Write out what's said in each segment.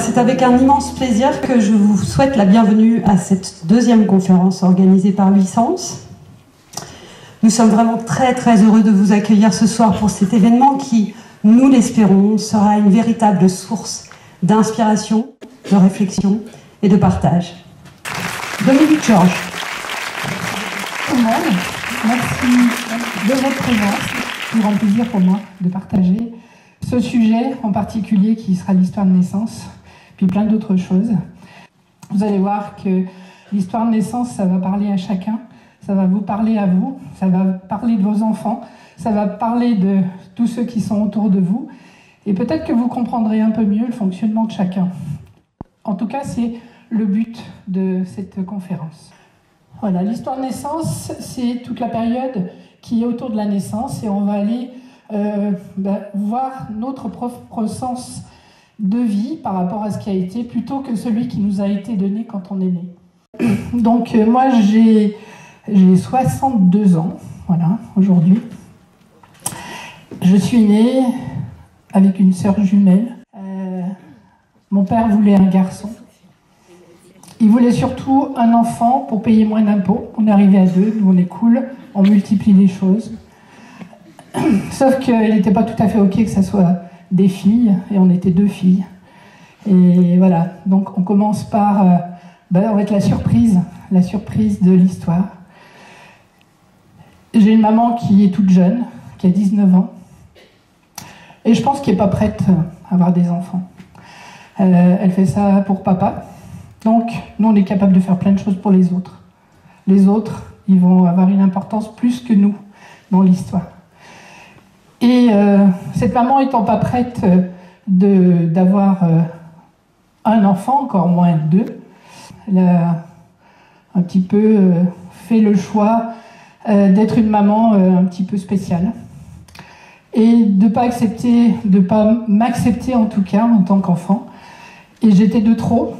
c'est avec un immense plaisir que je vous souhaite la bienvenue à cette deuxième conférence organisée par Huysens. Nous sommes vraiment très très heureux de vous accueillir ce soir pour cet événement qui, nous l'espérons, sera une véritable source d'inspiration, de réflexion et de partage. Dominique Georges. Tout le monde, merci de votre présence. C'est un grand plaisir pour moi de partager ce sujet en particulier qui sera l'histoire de naissance, puis plein d'autres choses. Vous allez voir que l'histoire de naissance, ça va parler à chacun, ça va vous parler à vous, ça va parler de vos enfants, ça va parler de tous ceux qui sont autour de vous, et peut-être que vous comprendrez un peu mieux le fonctionnement de chacun. En tout cas, c'est le but de cette conférence. Voilà, l'histoire de naissance, c'est toute la période qui est autour de la naissance, et on va aller voir notre propre sens de vie par rapport à ce qui a été, plutôt que celui qui nous a été donné quand on est né. Donc moi j'ai 62 ans, voilà, aujourd'hui. Je suis née avec une sœur jumelle. Mon père voulait un garçon. Il voulait surtout un enfant pour payer moins d'impôts. On est arrivé à 2, nous on est cool, on multiplie les choses. Sauf qu'il n'était pas tout à fait OK que ça soit des filles, et on était 2 filles. Et voilà, donc on commence par on va être la surprise de l'histoire. J'ai une maman qui est toute jeune, qui a 19 ans, et je pense qu'elle n'est pas prête à avoir des enfants. Elle fait ça pour papa. Donc, nous, on est capable de faire plein de choses pour les autres. Les autres, ils vont avoir une importance plus que nous dans l'histoire. Et cette maman étant pas prête d'avoir un enfant, encore moins 2, elle a un petit peu fait le choix d'être une maman un petit peu spéciale. Et de pas m'accepter en tout cas en tant qu'enfant. Et j'étais de trop.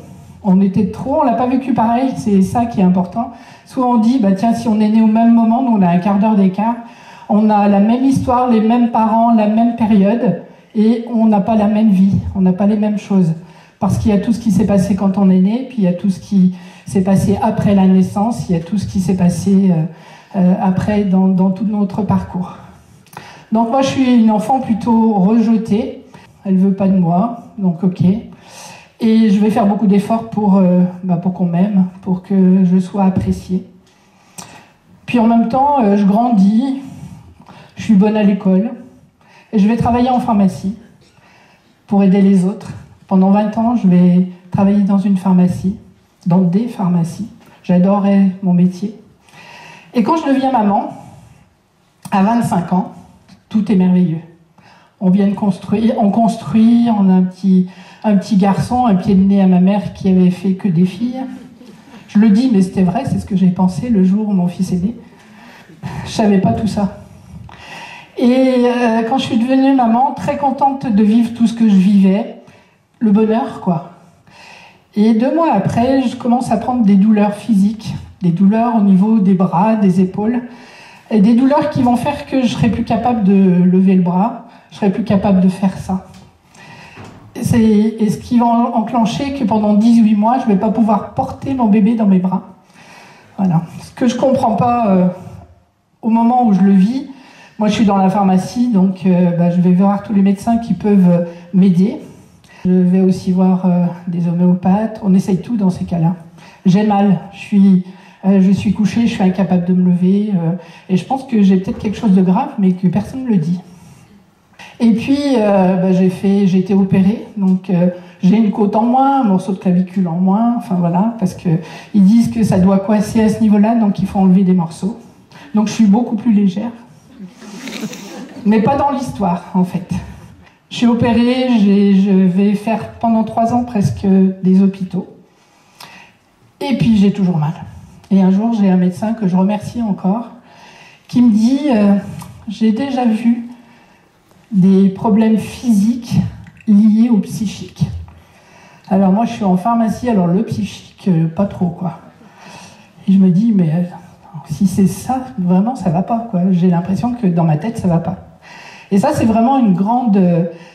On était de trop, on l'a pas vécu pareil, c'est ça qui est important. Soit on dit, tiens, si on est né au même moment, nous on a un quart d'heure d'écart, on a la même histoire, les mêmes parents, la même période, et on n'a pas la même vie, on n'a pas les mêmes choses. Parce qu'il y a tout ce qui s'est passé quand on est né, puis il y a tout ce qui s'est passé après la naissance, il y a tout ce qui s'est passé après dans tout notre parcours. Donc moi je suis une enfant plutôt rejetée, elle veut pas de moi, donc ok. Et je vais faire beaucoup d'efforts pour qu'on m'aime, pour que je sois appréciée. Puis en même temps, je grandis, je suis bonne à l'école, et je vais travailler en pharmacie pour aider les autres. Pendant 20 ans, je vais travailler dans une pharmacie, dans des pharmacies. J'adorais mon métier. Et quand je deviens maman, à 25 ans, tout est merveilleux. On vient de construire, on a un petit garçon, un pied de nez à ma mère qui avait fait que des filles. Je le dis, mais c'était vrai, c'est ce que j'ai pensé le jour où mon fils est né. Je savais pas tout ça. Et quand je suis devenue maman, très contente de vivre tout ce que je vivais, le bonheur, quoi. Et 2 mois après, je commence à prendre des douleurs physiques, des douleurs au niveau des bras, des épaules, et des douleurs qui vont faire que je serai plus capable de lever le bras, je serai plus capable de faire ça. Et ce qui va enclencher que pendant 18 mois, je ne vais pas pouvoir porter mon bébé dans mes bras. Voilà. Ce que je ne comprends pas au moment où je le vis, moi je suis dans la pharmacie, donc je vais voir tous les médecins qui peuvent m'aider. Je vais aussi voir des homéopathes, on essaye tout dans ces cas-là. J'ai mal, je suis couchée, je suis incapable de me lever, et je pense que j'ai peut-être quelque chose de grave, mais que personne ne me le dit. Et puis, j'ai été opérée, donc j'ai une côte en moins, un morceau de clavicule en moins, enfin voilà, parce qu'ils disent que ça doit coincer à ce niveau-là, donc il faut enlever des morceaux. Donc je suis beaucoup plus légère, mais pas dans l'histoire, en fait. Je suis opérée, je vais faire pendant 3 ans presque des hôpitaux, et puis j'ai toujours mal. Et un jour, j'ai un médecin que je remercie encore, qui me dit j'ai déjà vu des problèmes physiques liés au psychique. Alors moi, je suis en pharmacie, alors le psychique, pas trop, quoi. Et je me dis, mais si c'est ça, vraiment, ça va pas, quoi. J'ai l'impression que dans ma tête, ça va pas. Et ça, c'est vraiment une grande,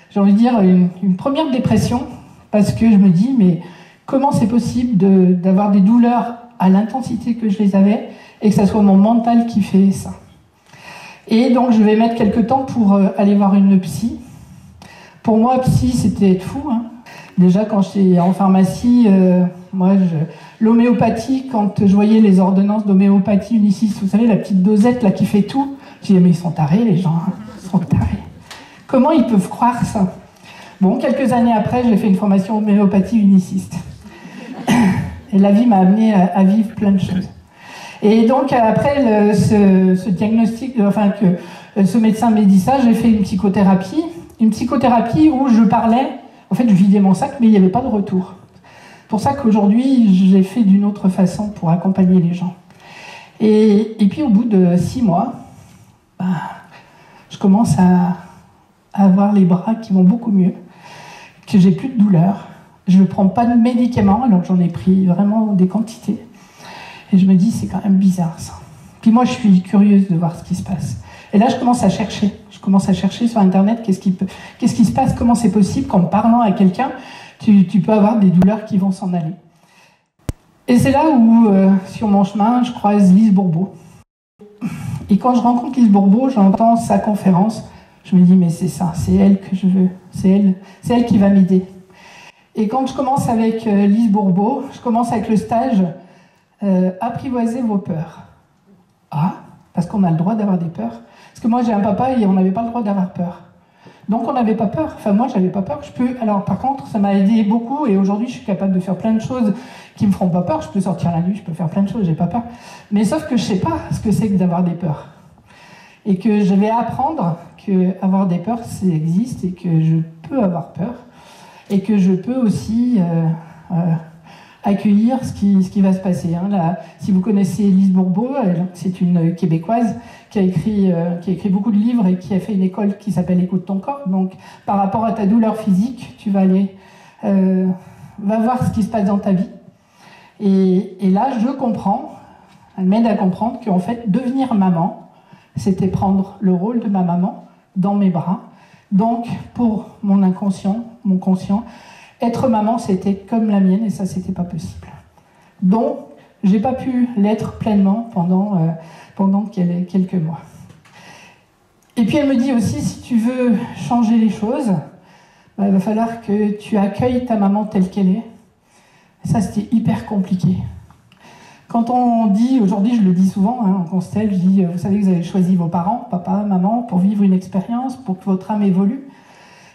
j'ai envie de dire, une première dépression Parce que je me dis, mais comment c'est possible d'avoir des douleurs à l'intensité que je les avais et que ça soit mon mental qui fait ça. Et donc je vais mettre quelques temps pour aller voir une psy. Pour moi, psy, c'était être fou. Hein. Déjà, quand j'étais en pharmacie, l'homéopathie, quand je voyais les ordonnances d'homéopathie uniciste, vous savez, la petite dosette là qui fait tout, je disais, mais ils sont tarés les gens, hein. Ils sont tarés. Comment ils peuvent croire ça? Bon, quelques années après, j'ai fait une formation homéopathie uniciste. Et la vie m'a amené à vivre plein de choses. Et donc, après ce diagnostic, que ce médecin m'a dit ça, j'ai fait une psychothérapie où je parlais, en fait, je vidais mon sac, mais il n'y avait pas de retour. C'est pour ça qu'aujourd'hui, j'ai fait d'une autre façon pour accompagner les gens. Et puis, au bout de 6 mois, je commence à avoir les bras qui vont beaucoup mieux, que j'ai plus de douleur. Je ne prends pas de médicaments, alors que j'en ai pris vraiment des quantités. Et je me dis, c'est quand même bizarre ça. Puis moi, je suis curieuse de voir ce qui se passe. Et là, je commence à chercher. Je commence à chercher sur Internet qu'est-ce qui se passe, comment c'est possible qu'en parlant à quelqu'un, tu peux avoir des douleurs qui vont s'en aller. Et c'est là où, sur mon chemin, je croise Lise Bourbeau. Et quand je rencontre Lise Bourbeau, j'entends sa conférence. Je me dis, mais c'est ça, c'est elle que je veux. C'est elle qui va m'aider. Et quand je commence avec Lise Bourbeau, je commence avec le stage apprivoiser vos peurs. Ah, parce qu'on a le droit d'avoir des peurs. Parce que moi, j'ai un papa et on n'avait pas le droit d'avoir peur. Donc, on n'avait pas peur. Enfin, moi, j'avais pas peur. Alors, par contre, ça m'a aidé beaucoup et aujourd'hui, je suis capable de faire plein de choses qui me feront pas peur. Je peux sortir la nuit, je peux faire plein de choses, j'ai pas peur. Mais sauf que je sais pas ce que c'est que d'avoir des peurs. Et que je vais apprendre que avoir des peurs, ça existe et que je peux avoir peur. Et que je peux aussi accueillir ce qui va se passer. Hein. Là, si vous connaissez Lise Bourbeau, c'est une Québécoise qui a écrit beaucoup de livres et qui a fait une école qui s'appelle Écoute ton corps. Donc, par rapport à ta douleur physique, tu vas aller va voir ce qui se passe dans ta vie. Et là, je comprends, elle m'aide à comprendre qu'en fait, devenir maman, c'était prendre le rôle de ma maman dans mes bras. Donc, pour mon inconscient, mon conscient, être maman, c'était comme la mienne et ça, c'était pas possible. Donc, j'ai pas pu l'être pleinement pendant quelques mois. Et puis, elle me dit aussi, si tu veux changer les choses, il va falloir que tu accueilles ta maman telle qu'elle est. Et ça, c'était hyper compliqué. Quand on dit, aujourd'hui je le dis souvent, hein, en Constelle, je dis, vous savez que vous avez choisi vos parents, papa, maman, pour vivre une expérience, pour que votre âme évolue.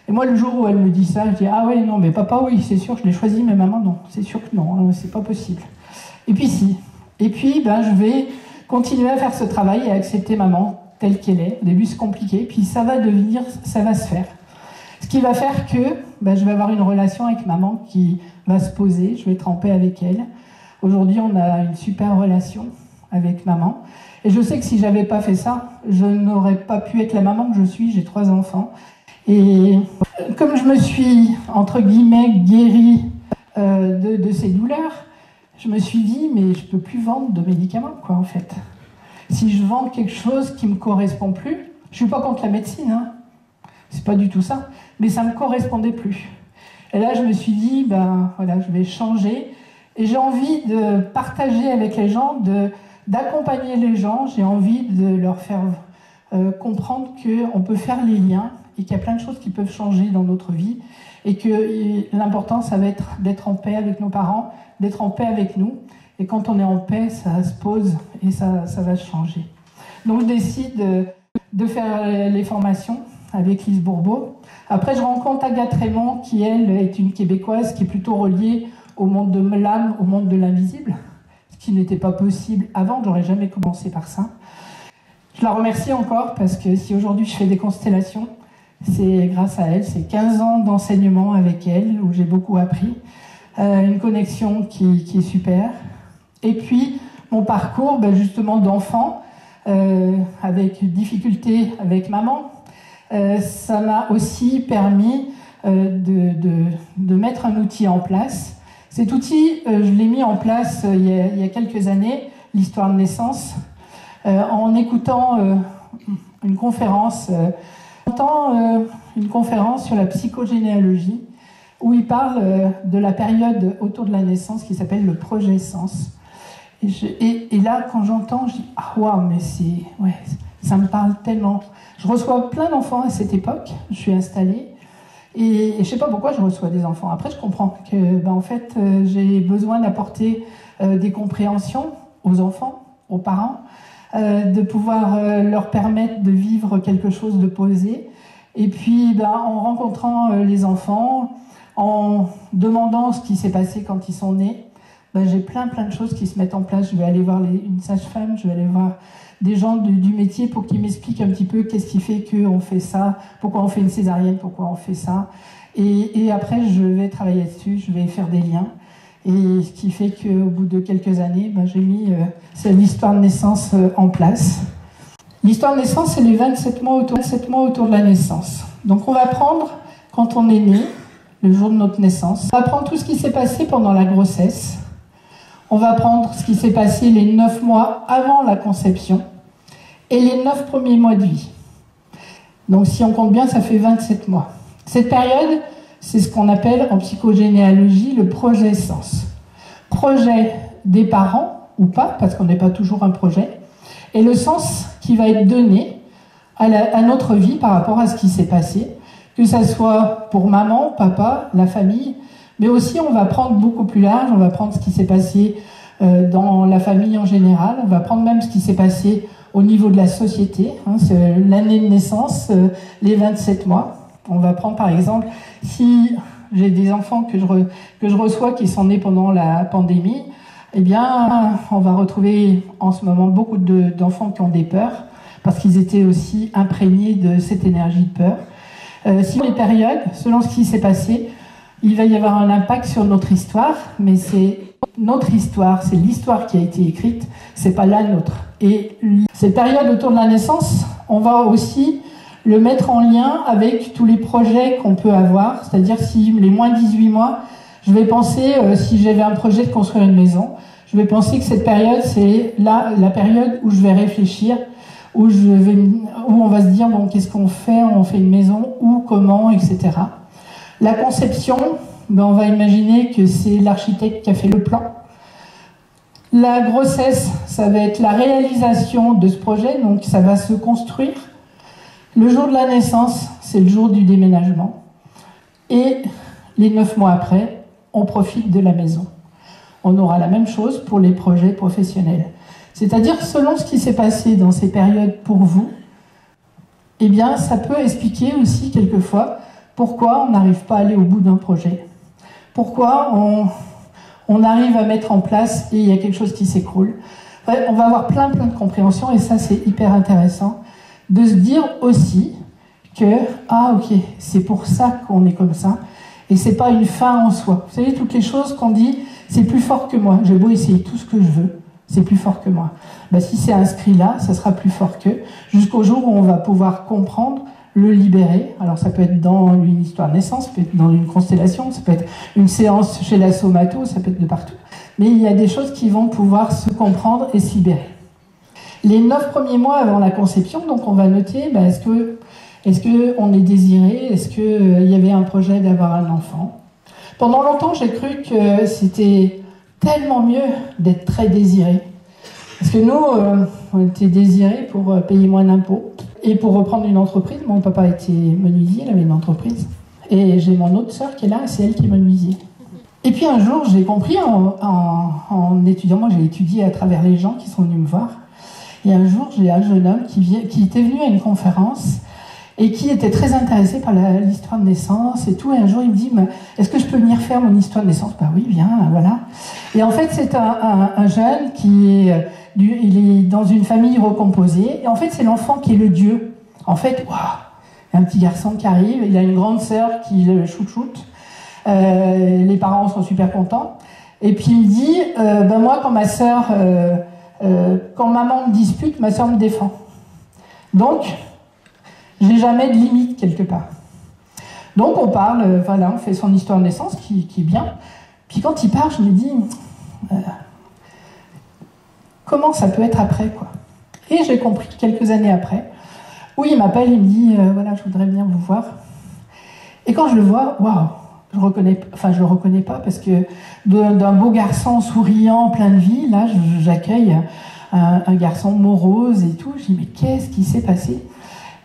Et moi, le jour où elle me dit ça, je dis, ah ouais, non, mais papa, oui, c'est sûr, je l'ai choisi, mais maman, non, c'est sûr que non, c'est pas possible. Et puis si. Et puis, je vais continuer à faire ce travail et à accepter maman telle qu'elle est. Au début, c'est compliqué, puis ça va se faire. Ce qui va faire que je vais avoir une relation avec maman qui va se poser, je vais être en paix avec elle. Aujourd'hui, on a une super relation avec maman. Et je sais que si j'avais pas fait ça, je n'aurais pas pu être la maman que je suis. J'ai 3 enfants. Et comme je me suis, entre guillemets, guérie de ces douleurs, je me suis dit, mais je peux plus vendre de médicaments, quoi, en fait. Si je vends quelque chose qui me correspond plus, je suis pas contre la médecine, hein. C'est pas du tout ça. Mais ça me correspondait plus. Et là, je me suis dit, voilà, je vais changer. Et j'ai envie de partager avec les gens, d'accompagner les gens. J'ai envie de leur faire comprendre qu'on peut faire les liens et qu'il y a plein de choses qui peuvent changer dans notre vie. Et que l'important, ça va être d'être en paix avec nos parents, d'être en paix avec nous. Et quand on est en paix, ça se pose et ça va changer. Donc je décide de faire les formations avec Lise Bourbeau. Après, je rencontre Agathe Raymond, qui, elle, est une Québécoise qui est plutôt reliée au monde de l'âme, au monde de l'invisible, ce qui n'était pas possible avant, j'aurais jamais commencé par ça. Je la remercie encore parce que si aujourd'hui je fais des constellations, c'est grâce à elle, c'est 15 ans d'enseignement avec elle où j'ai beaucoup appris, une connexion qui est super. Et puis mon parcours justement d'enfant, avec difficulté avec maman, ça m'a aussi permis de mettre un outil en place. Cet outil, je l'ai mis en place il y a quelques années, l'histoire de naissance, en écoutant une conférence sur la psychogénéalogie, où il parle de la période autour de la naissance qui s'appelle le projet sens. Et là, quand j'entends, je dis « Ah, waouh, mais ouais, ça me parle tellement ». Je reçois plein d'enfants à cette époque, je suis installée, et je ne sais pas pourquoi je reçois des enfants. Après, je comprends que, en fait, j'ai besoin d'apporter des compréhensions aux enfants, aux parents, de pouvoir leur permettre de vivre quelque chose de posé. Et puis, en rencontrant les enfants, en demandant ce qui s'est passé quand ils sont nés, j'ai plein de choses qui se mettent en place. Je vais aller voir une sage-femme, je vais aller voir des gens du métier pour qu'ils m'expliquent un petit peu qu'est-ce qui fait qu'on fait ça, pourquoi on fait une césarienne, pourquoi on fait ça. Et après, je vais travailler dessus, je vais faire des liens. Et ce qui fait qu'au bout de quelques années, j'ai mis l'histoire de naissance en place. L'histoire de naissance, c'est les 27 mois autour de la naissance. Donc on va prendre, quand on est né, le jour de notre naissance, on va prendre tout ce qui s'est passé pendant la grossesse. On va prendre ce qui s'est passé les 9 mois avant la conception et les 9 premiers mois de vie. Donc si on compte bien, ça fait 27 mois. Cette période, c'est ce qu'on appelle en psychogénéalogie le projet sens. Projet des parents, ou pas, parce qu'on n'est pas toujours un projet, et le sens qui va être donné à notre vie par rapport à ce qui s'est passé, que ça soit pour maman, papa, la famille, mais aussi on va prendre beaucoup plus large, on va prendre ce qui s'est passé dans la famille en général, on va prendre même ce qui s'est passé au niveau de la société, c'est l'année de naissance, les 27 mois. On va prendre par exemple, si j'ai des enfants que je reçois qui sont nés pendant la pandémie, eh bien on va retrouver en ce moment beaucoup d'enfants qui ont des peurs, parce qu'ils étaient aussi imprégnés de cette énergie de peur. Si les périodes, selon ce qui s'est passé, il va y avoir un impact sur notre histoire, mais c'est notre histoire, c'est l'histoire qui a été écrite, c'est pas la nôtre. Et cette période autour de la naissance, on va aussi le mettre en lien avec tous les projets qu'on peut avoir, c'est-à-dire si les moins de 18 mois, je vais penser, si j'avais un projet de construire une maison, je vais penser que cette période, c'est la période où je vais réfléchir, où on va se dire, bon, qu'est-ce qu'on fait? On fait une maison, où, comment, etc. La conception, on va imaginer que c'est l'architecte qui a fait le plan. La grossesse, ça va être la réalisation de ce projet, donc ça va se construire. Le jour de la naissance, c'est le jour du déménagement. Et les 9 mois après, on profite de la maison. On aura la même chose pour les projets professionnels. C'est-à-dire, selon ce qui s'est passé dans ces périodes pour vous, eh bien, ça peut expliquer aussi quelquefois pourquoi on n'arrive pas à aller au bout d'un projet. Pourquoi on arrive à mettre en place et il y a quelque chose qui s'écroule. Ouais, on va avoir plein de compréhensions et ça, c'est hyper intéressant de se dire aussi que, ah ok, c'est pour ça qu'on est comme ça et c'est pas une fin en soi. Vous savez, toutes les choses qu'on dit, c'est plus fort que moi. J'ai beau essayer tout ce que je veux, c'est plus fort que moi. Si c'est inscrit là, ça sera plus fort qu'eux, jusqu'au jour où on va pouvoir comprendre, le libérer. Alors ça peut être dans une histoire de naissance, ça peut être dans une constellation, ça peut être une séance chez la somato, ça peut être de partout. Mais il y a des choses qui vont pouvoir se comprendre et se libérer. Les 9 premiers mois avant la conception, donc on va noter, est-ce qu'on est désiré, est-ce qu'il y avait un projet d'avoir un enfant. Pendant longtemps, j'ai cru que c'était tellement mieux d'être très désiré. Parce que nous, on était désirés pour payer moins d'impôts. Et pour reprendre une entreprise, mon papa était menuisier, il avait une entreprise. Et j'ai mon autre sœur qui est là, c'est elle qui est menuisier. Et puis un jour, j'ai compris en étudiant, moi j'ai étudié à travers les gens qui sont venus me voir. Et un jour, j'ai un jeune homme qui était venu à une conférence et qui était très intéressé par l'histoire de naissance et tout. Et un jour, il me dit, est-ce que je peux venir faire mon histoire de naissance? Oui, viens, voilà. Et en fait, c'est un jeune qui est... il est dans une famille recomposée, et en fait c'est l'enfant qui est le dieu. En fait, waouh, un petit garçon qui arrive, il a une grande sœur qui le chouchoute, les parents sont super contents, et puis il me dit, moi quand ma sœur, quand maman me dispute, ma sœur me défend. Donc, j'ai jamais de limite quelque part. Donc on parle, on fait son histoire de naissance qui est bien, puis quand il part, je me dis... comment ça peut être après, quoi. Et j'ai compris quelques années après, où il m'appelle, il me dit, voilà, je voudrais bien vous voir. Et quand je le vois, waouh, je le reconnais pas parce que d'un beau garçon souriant, plein de vie, là, j'accueille un garçon morose et tout. Je dis, mais qu'est-ce qui s'est passé?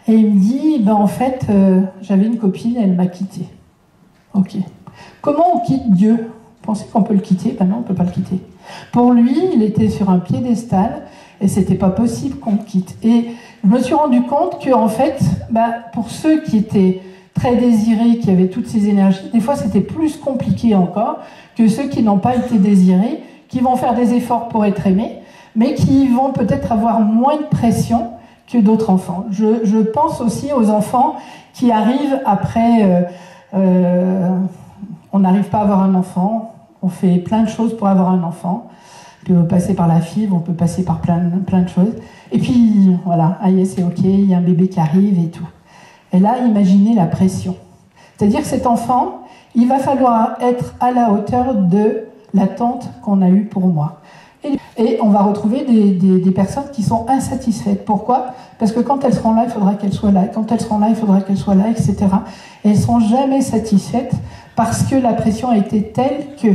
Et il me dit, ben en fait, j'avais une copine, elle m'a quitté. Ok. Comment on quitte Dieu? Vous pensez qu'on peut le quitter? Ben non, on peut pas le quitter. Pour lui, il était sur un piédestal et c'était pas possible qu'on le quitte. Et je me suis rendu compte que, en fait, ben, pour ceux qui étaient très désirés, qui avaient toutes ces énergies, des fois c'était plus compliqué encore que ceux qui n'ont pas été désirés, qui vont faire des efforts pour être aimés, mais qui vont peut-être avoir moins de pression que d'autres enfants. Je pense aussi aux enfants qui arrivent après, on n'arrive pas à avoir un enfant, on fait plein de choses pour avoir un enfant, puis on peut passer par la FIV, on peut passer par plein de choses, et puis voilà, ah yes, c'est ok, il y a un bébé qui arrive et tout. Et là, imaginez la pression. C'est-à-dire que cet enfant, il va falloir être à la hauteur de l'attente qu'on a eue pour moi. Et on va retrouver des personnes qui sont insatisfaites. Pourquoi? Parce que quand elles seront là, il faudra qu'elles soient là. Et quand elles seront là, il faudra qu'elles soient là, etc. Et elles ne seront jamais satisfaites parce que la pression a été telle que...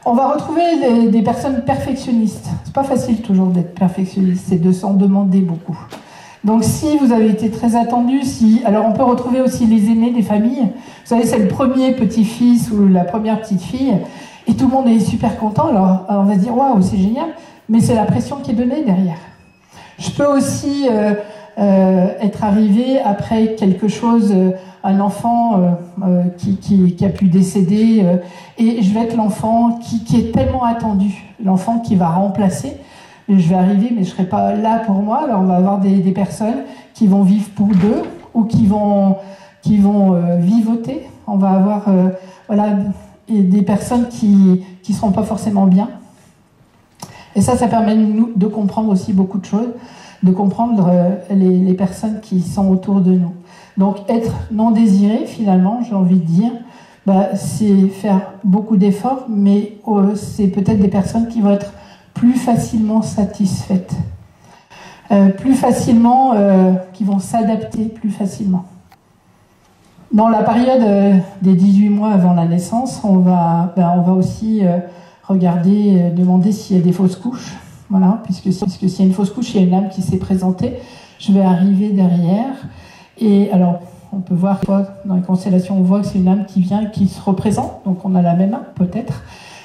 On va retrouver des personnes perfectionnistes. C'est pas facile toujours d'être perfectionniste, c'est de s'en demander beaucoup. Donc si vous avez été très attendu, alors on peut retrouver aussi les aînés des familles. Vous savez, c'est le premier petit-fils ou la première petite-fille, et tout le monde est super content. Alors on va se dire waouh, c'est génial, mais c'est la pression qui est donnée derrière. Je peux aussi être arrivé après quelque chose, un enfant qui a pu décéder, et je vais être l'enfant qui est tellement attendu, l'enfant qui va remplacer. Je vais arriver, mais je ne serai pas là pour moi. Alors on va avoir des personnes qui vont vivre pour deux ou qui vont vivoter. On va avoir des personnes qui ne seront pas forcément bien. Et ça permet de comprendre aussi beaucoup de choses, de comprendre les personnes qui sont autour de nous. Donc être non désiré, finalement, j'ai envie de dire, c'est faire beaucoup d'efforts, mais c'est peut-être des personnes qui vont être plus facilement satisfaites, plus facilement, qui vont s'adapter plus facilement. Dans la période des 18 mois avant la naissance, on va aussi regarder, demander s'il y a des fausses couches, voilà, puisque s'il y a une fausse couche, il y a une âme qui s'est présentée, je vais arriver derrière, et alors on peut voir dans les constellations, on voit que c'est une âme qui vient, qui se représente, donc on a la même âme peut-être,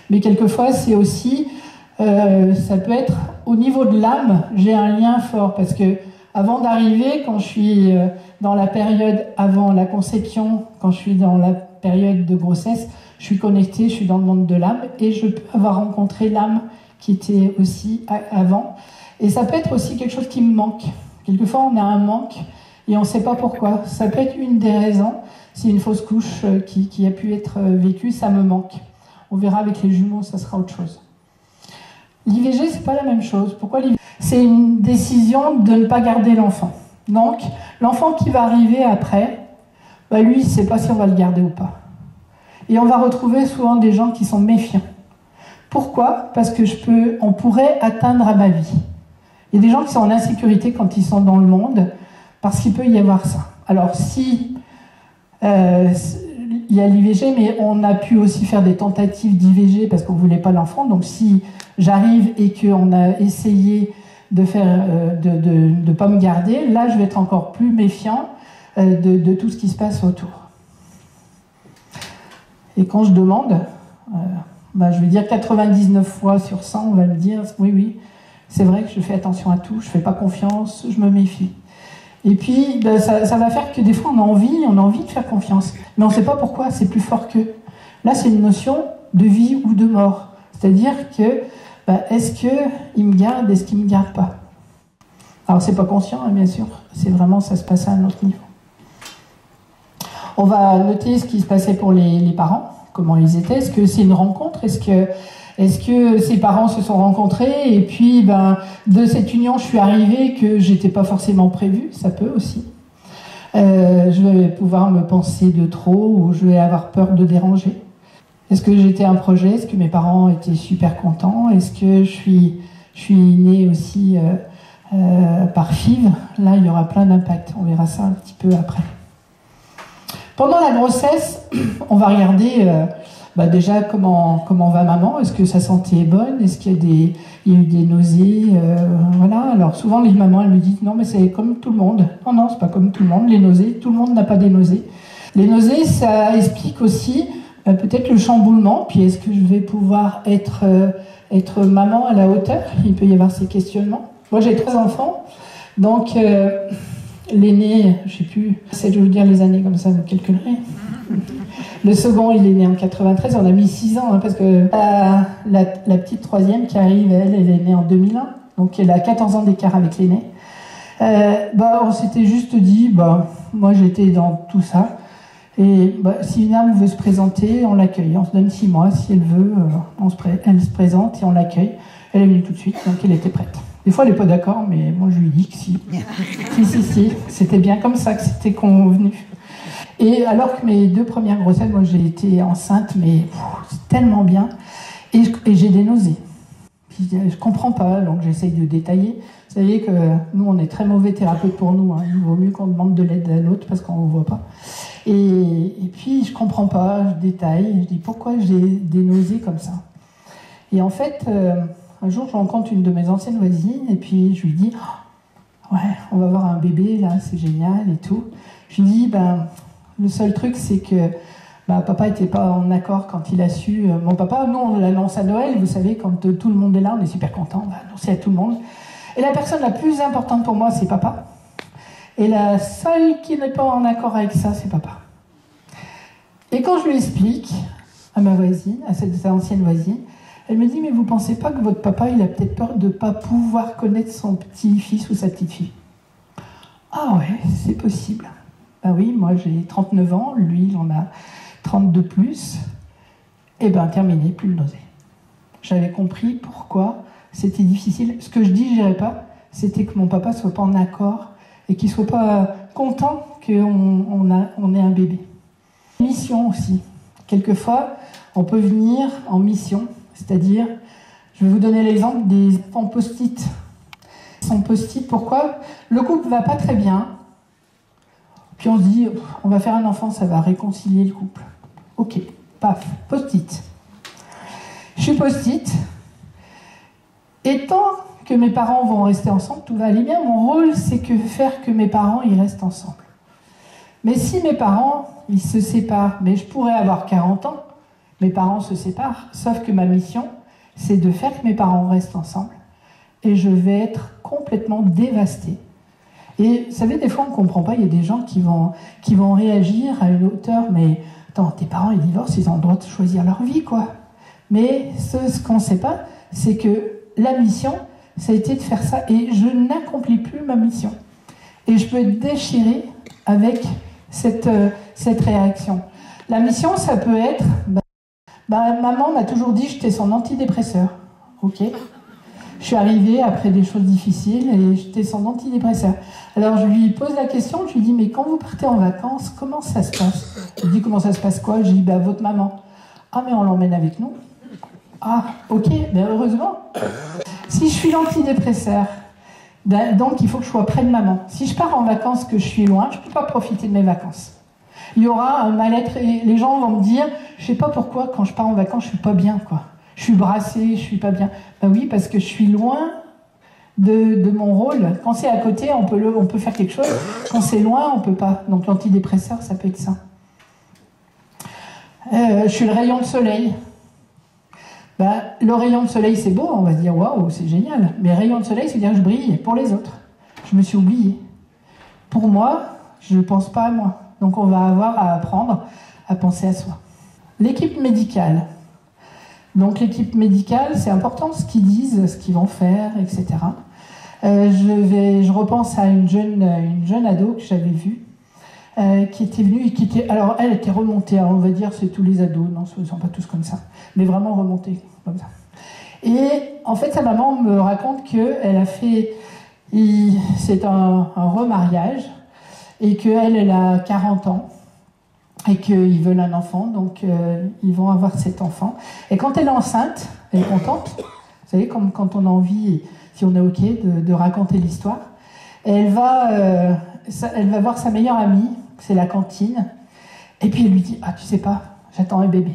mais quelquefois c'est aussi ça peut être au niveau de l'âme, j'ai un lien fort parce que avant d'arriver, quand je suis dans la période avant la conception, quand je suis dans la période de grossesse, je suis connectée, je suis dans le monde de l'âme et je peux avoir rencontré l'âme qui était aussi avant. Et ça peut être aussi quelque chose qui me manque. Quelquefois, on a un manque et on ne sait pas pourquoi. Ça peut être une des raisons. C'est une fausse couche qui a pu être vécue, ça me manque. On verra avec les jumeaux, ça sera autre chose. L'IVG, c'est pas la même chose. Pourquoi l'IVG? C'est une décision de ne pas garder l'enfant. Donc, l'enfant qui va arriver après, lui, il ne sait pas si on va le garder ou pas. Et on va retrouver souvent des gens qui sont méfiants. Pourquoi? Parce que on pourrait atteindre à ma vie. Il y a des gens qui sont en insécurité quand ils sont dans le monde, parce qu'il peut y avoir ça. Alors, si il y a l'IVG, mais on a pu aussi faire des tentatives d'IVG parce qu'on ne voulait pas l'enfant. Donc si j'arrive et qu'on a essayé de pas me garder, là je vais être encore plus méfiant de tout ce qui se passe autour. Et quand je demande, je vais dire 99 fois sur 100, on va me dire oui, c'est vrai que je fais attention à tout, je ne fais pas confiance, je me méfie. Et puis, ça va faire que des fois, on a envie de faire confiance. Mais on ne sait pas pourquoi, c'est plus fort qu'eux. Là, c'est une notion de vie ou de mort. C'est-à-dire que, est-ce qu'il me garde, est-ce qu'il ne me garde pas? Alors, c'est pas conscient, hein, bien sûr. C'est vraiment, ça se passe à un autre niveau. On va noter ce qui se passait pour les parents, comment ils étaient. Est-ce que c'est une rencontre? Est-ce que ses parents se sont rencontrés et puis de cette union je suis arrivée que j'étais pas forcément prévue, ça peut aussi. Je vais pouvoir me penser de trop ou je vais avoir peur de déranger. Est-ce que j'étais un projet? Est-ce que mes parents étaient super contents? Est-ce que je suis née aussi par FIV? Là, il y aura plein d'impacts. On verra ça un petit peu après. Pendant la grossesse, on va regarder déjà comment va maman, est-ce que sa santé est bonne, est-ce qu'il y a eu des nausées, voilà. Alors souvent les mamans elles me disent non mais c'est comme tout le monde. Non, c'est pas comme tout le monde, les nausées, tout le monde n'a pas des nausées. Les nausées ça explique aussi peut-être le chamboulement, puis est-ce que je vais pouvoir être maman à la hauteur? Il peut y avoir ces questionnements. Moi j'ai 3 enfants, donc l'aîné, je sais plus, je vais vous dire les années comme ça, vous calculerez. Le second, il est né en 93, on a mis 6 ans, parce que la petite troisième qui arrive, elle est née en 2001, donc elle a 14 ans d'écart avec l'aîné. On s'était juste dit, moi j'étais dans tout ça, et si une âme veut se présenter, on l'accueille, on se donne 6 mois, si elle veut, elle se présente et on l'accueille. Elle est venue tout de suite, donc elle était prête. Des fois, elle n'est pas d'accord, mais moi, je lui dis que si. Si. C'était bien comme ça que c'était convenu. Et alors que mes 2 premières grossesses, moi, j'ai été enceinte, mais c'est tellement bien. Et j'ai des nausées. Puis, je ne comprends pas, donc j'essaye de détailler. Vous savez que nous, on est très mauvais thérapeutes pour nous. Il vaut mieux qu'on demande de l'aide à l'autre parce qu'on ne voit pas. Et puis, je ne comprends pas, je détaille. Je dis pourquoi j'ai des nausées comme ça. Et en fait... un jour, je rencontre une de mes anciennes voisines et puis je lui dis ouais, on va avoir un bébé là, c'est génial et tout. Je lui dis le seul truc c'est que papa n'était pas en accord quand il a su. Mon papa, nous on l'annonce à Noël, vous savez, quand tout le monde est là, on est super content, on va annoncer à tout le monde. Et la personne la plus importante pour moi, c'est papa. Et la seule qui n'est pas en accord avec ça, c'est papa. Et quand je lui explique à ma voisine, à cette ancienne voisine, elle me dit, mais vous pensez pas que votre papa, il a peut-être peur de ne pas pouvoir connaître son petit-fils ou sa petite-fille? Ah ouais, c'est possible. Oui, moi j'ai 39 ans, lui il en a 32 plus. Terminé, plus de nausée. J'avais compris pourquoi c'était difficile. Ce que je digérais pas, c'était que mon papa soit pas en accord et qu'il soit pas content qu'on ait un bébé. Mission aussi. Quelquefois, on peut venir en mission. C'est-à-dire, je vais vous donner l'exemple des enfants post-it. Ils sont post-it, pourquoi? Le couple va pas très bien, puis on se dit, on va faire un enfant, ça va réconcilier le couple. Ok, paf, post-it. Je suis post-it, et tant que mes parents vont rester ensemble, tout va aller bien. Mon rôle, c'est faire que mes parents, ils restent ensemble. Mais si mes parents, ils se séparent, mais je pourrais avoir 40 ans, mes parents se séparent, sauf que ma mission, c'est de faire que mes parents restent ensemble. Et je vais être complètement dévastée. Et vous savez, des fois, on ne comprend pas, il y a des gens qui vont réagir à une hauteur, mais attends, tes parents, ils divorcent, ils ont le droit de choisir leur vie, quoi. Mais ce qu'on ne sait pas, c'est que la mission, ça a été de faire ça, et je n'accomplis plus ma mission. Et je peux être déchirée avec cette réaction. La mission, ça peut être... maman m'a toujours dit que j'étais son antidépresseur. Ok. Je suis arrivée après des choses difficiles et j'étais son antidépresseur. Alors je lui pose la question, je lui dis mais quand vous partez en vacances, comment ça se passe? Je lui dis comment ça se passe quoi? Je lui dis votre maman. Ah mais on l'emmène avec nous. Ah ok, heureusement. Si je suis l'antidépresseur, donc il faut que je sois près de maman. Si je pars en vacances que je suis loin, je ne peux pas profiter de mes vacances. Il y aura un mal-être et les gens vont me dire, je sais pas pourquoi quand je pars en vacances je suis pas bien quoi. Je suis brassée, je suis pas bien. Oui, parce que je suis loin de mon rôle. Quand c'est à côté, on peut faire quelque chose. Quand c'est loin, on peut pas. Donc l'antidépresseur, ça peut être ça. Je suis le rayon de soleil. Le rayon de soleil, c'est beau, on va se dire waouh, c'est génial. Mais rayon de soleil, c'est-à-dire que je brille pour les autres. Je me suis oubliée. Pour moi, je ne pense pas à moi. Donc on va avoir à apprendre à penser à soi. L'équipe médicale. Donc l'équipe médicale, c'est important ce qu'ils disent, ce qu'ils vont faire, etc. Je repense à une jeune ado que j'avais vue, qui était venue et alors elle était remontée, alors on va dire c'est tous les ados, non, ce ne sont pas tous comme ça, mais vraiment remontée comme ça. Et en fait sa maman me raconte qu'elle a fait, c'est un remariage, et qu'elle a 40 ans, et qu'ils veulent un enfant, donc ils vont avoir cet enfant. Et quand elle est enceinte, elle est contente, vous savez, comme quand on a envie, si on est OK, de raconter l'histoire. Elle va voir sa meilleure amie, c'est la cantine, Et puis elle lui dit, ah tu sais pas, j'attends un bébé.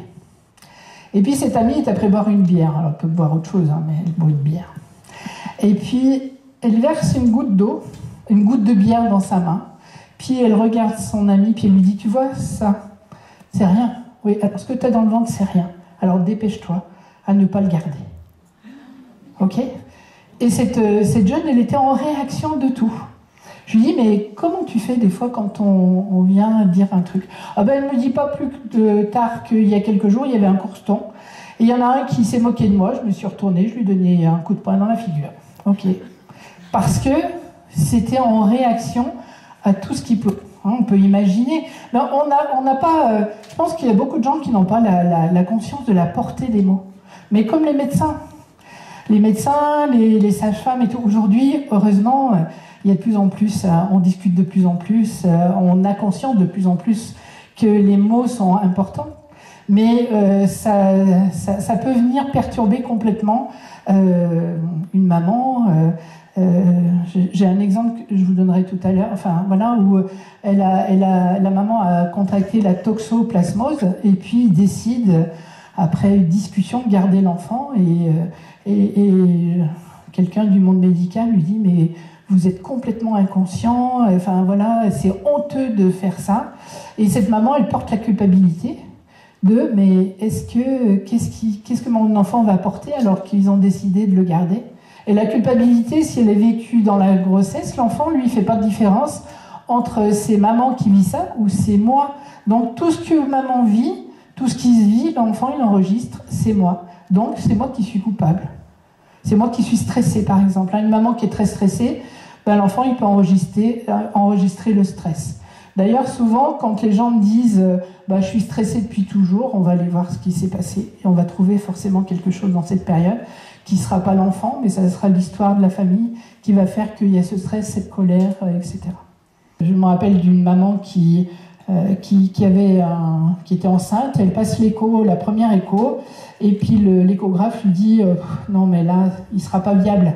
Et puis cette amie est après boire une bière, alors elle peut boire autre chose, hein, mais elle boit une bière. Et puis elle verse une goutte d'eau, une goutte de bière dans sa main, puis elle regarde son amie, puis elle lui dit, tu vois, ça, c'est rien. Oui, alors ce que tu as dans le ventre, c'est rien. Alors dépêche-toi à ne pas le garder. Ok ? Et cette jeune, elle était en réaction de tout. Je lui dis, mais comment tu fais des fois quand on vient dire un truc ? Ah ben, elle me dit pas plus tard qu'il y a quelques jours, il y avait un courston. Et il y en a un qui s'est moqué de moi, je me suis retournée, je lui ai donné un coup de poing dans la figure. Ok. Parce que c'était en réaction à tout ce qui peut. On peut imaginer. Mais on n'a pas. Je pense qu'il y a beaucoup de gens qui n'ont pas la conscience de la portée des mots. Mais comme les médecins, les sages-femmes et tout. Aujourd'hui, heureusement, il y a de plus en plus. On discute de plus en plus. On a conscience de plus en plus que les mots sont importants. Mais ça peut venir perturber complètement une maman. J'ai un exemple que je vous donnerai tout à l'heure, enfin voilà, où la maman a contracté la toxoplasmose et puis décide, après une discussion, de garder l'enfant et quelqu'un du monde médical lui dit mais vous êtes complètement inconscient, enfin voilà, c'est honteux de faire ça. Et cette maman, elle porte la culpabilité de mais qu'est-ce que mon enfant va porter alors qu'ils ont décidé de le garder? Et la culpabilité, si elle est vécue dans la grossesse, l'enfant, lui, ne fait pas de différence entre c'est maman qui vit ça ou c'est moi. Donc tout ce que maman vit, tout ce qui se vit, l'enfant, il enregistre, c'est moi. Donc c'est moi qui suis coupable. C'est moi qui suis stressée, par exemple. Une maman qui est très stressée, ben, l'enfant, il peut enregistrer le stress. D'ailleurs, souvent, quand les gens me disent je suis stressée depuis toujours, on va aller voir ce qui s'est passé et on va trouver forcément quelque chose dans cette période qui ne sera pas l'enfant, mais ça sera l'histoire de la famille qui va faire qu'il y a ce stress, cette colère, etc. Je me rappelle d'une maman qui était enceinte, elle passe l'écho, la première écho, et puis l'échographe lui dit non mais là, il ne sera pas viable.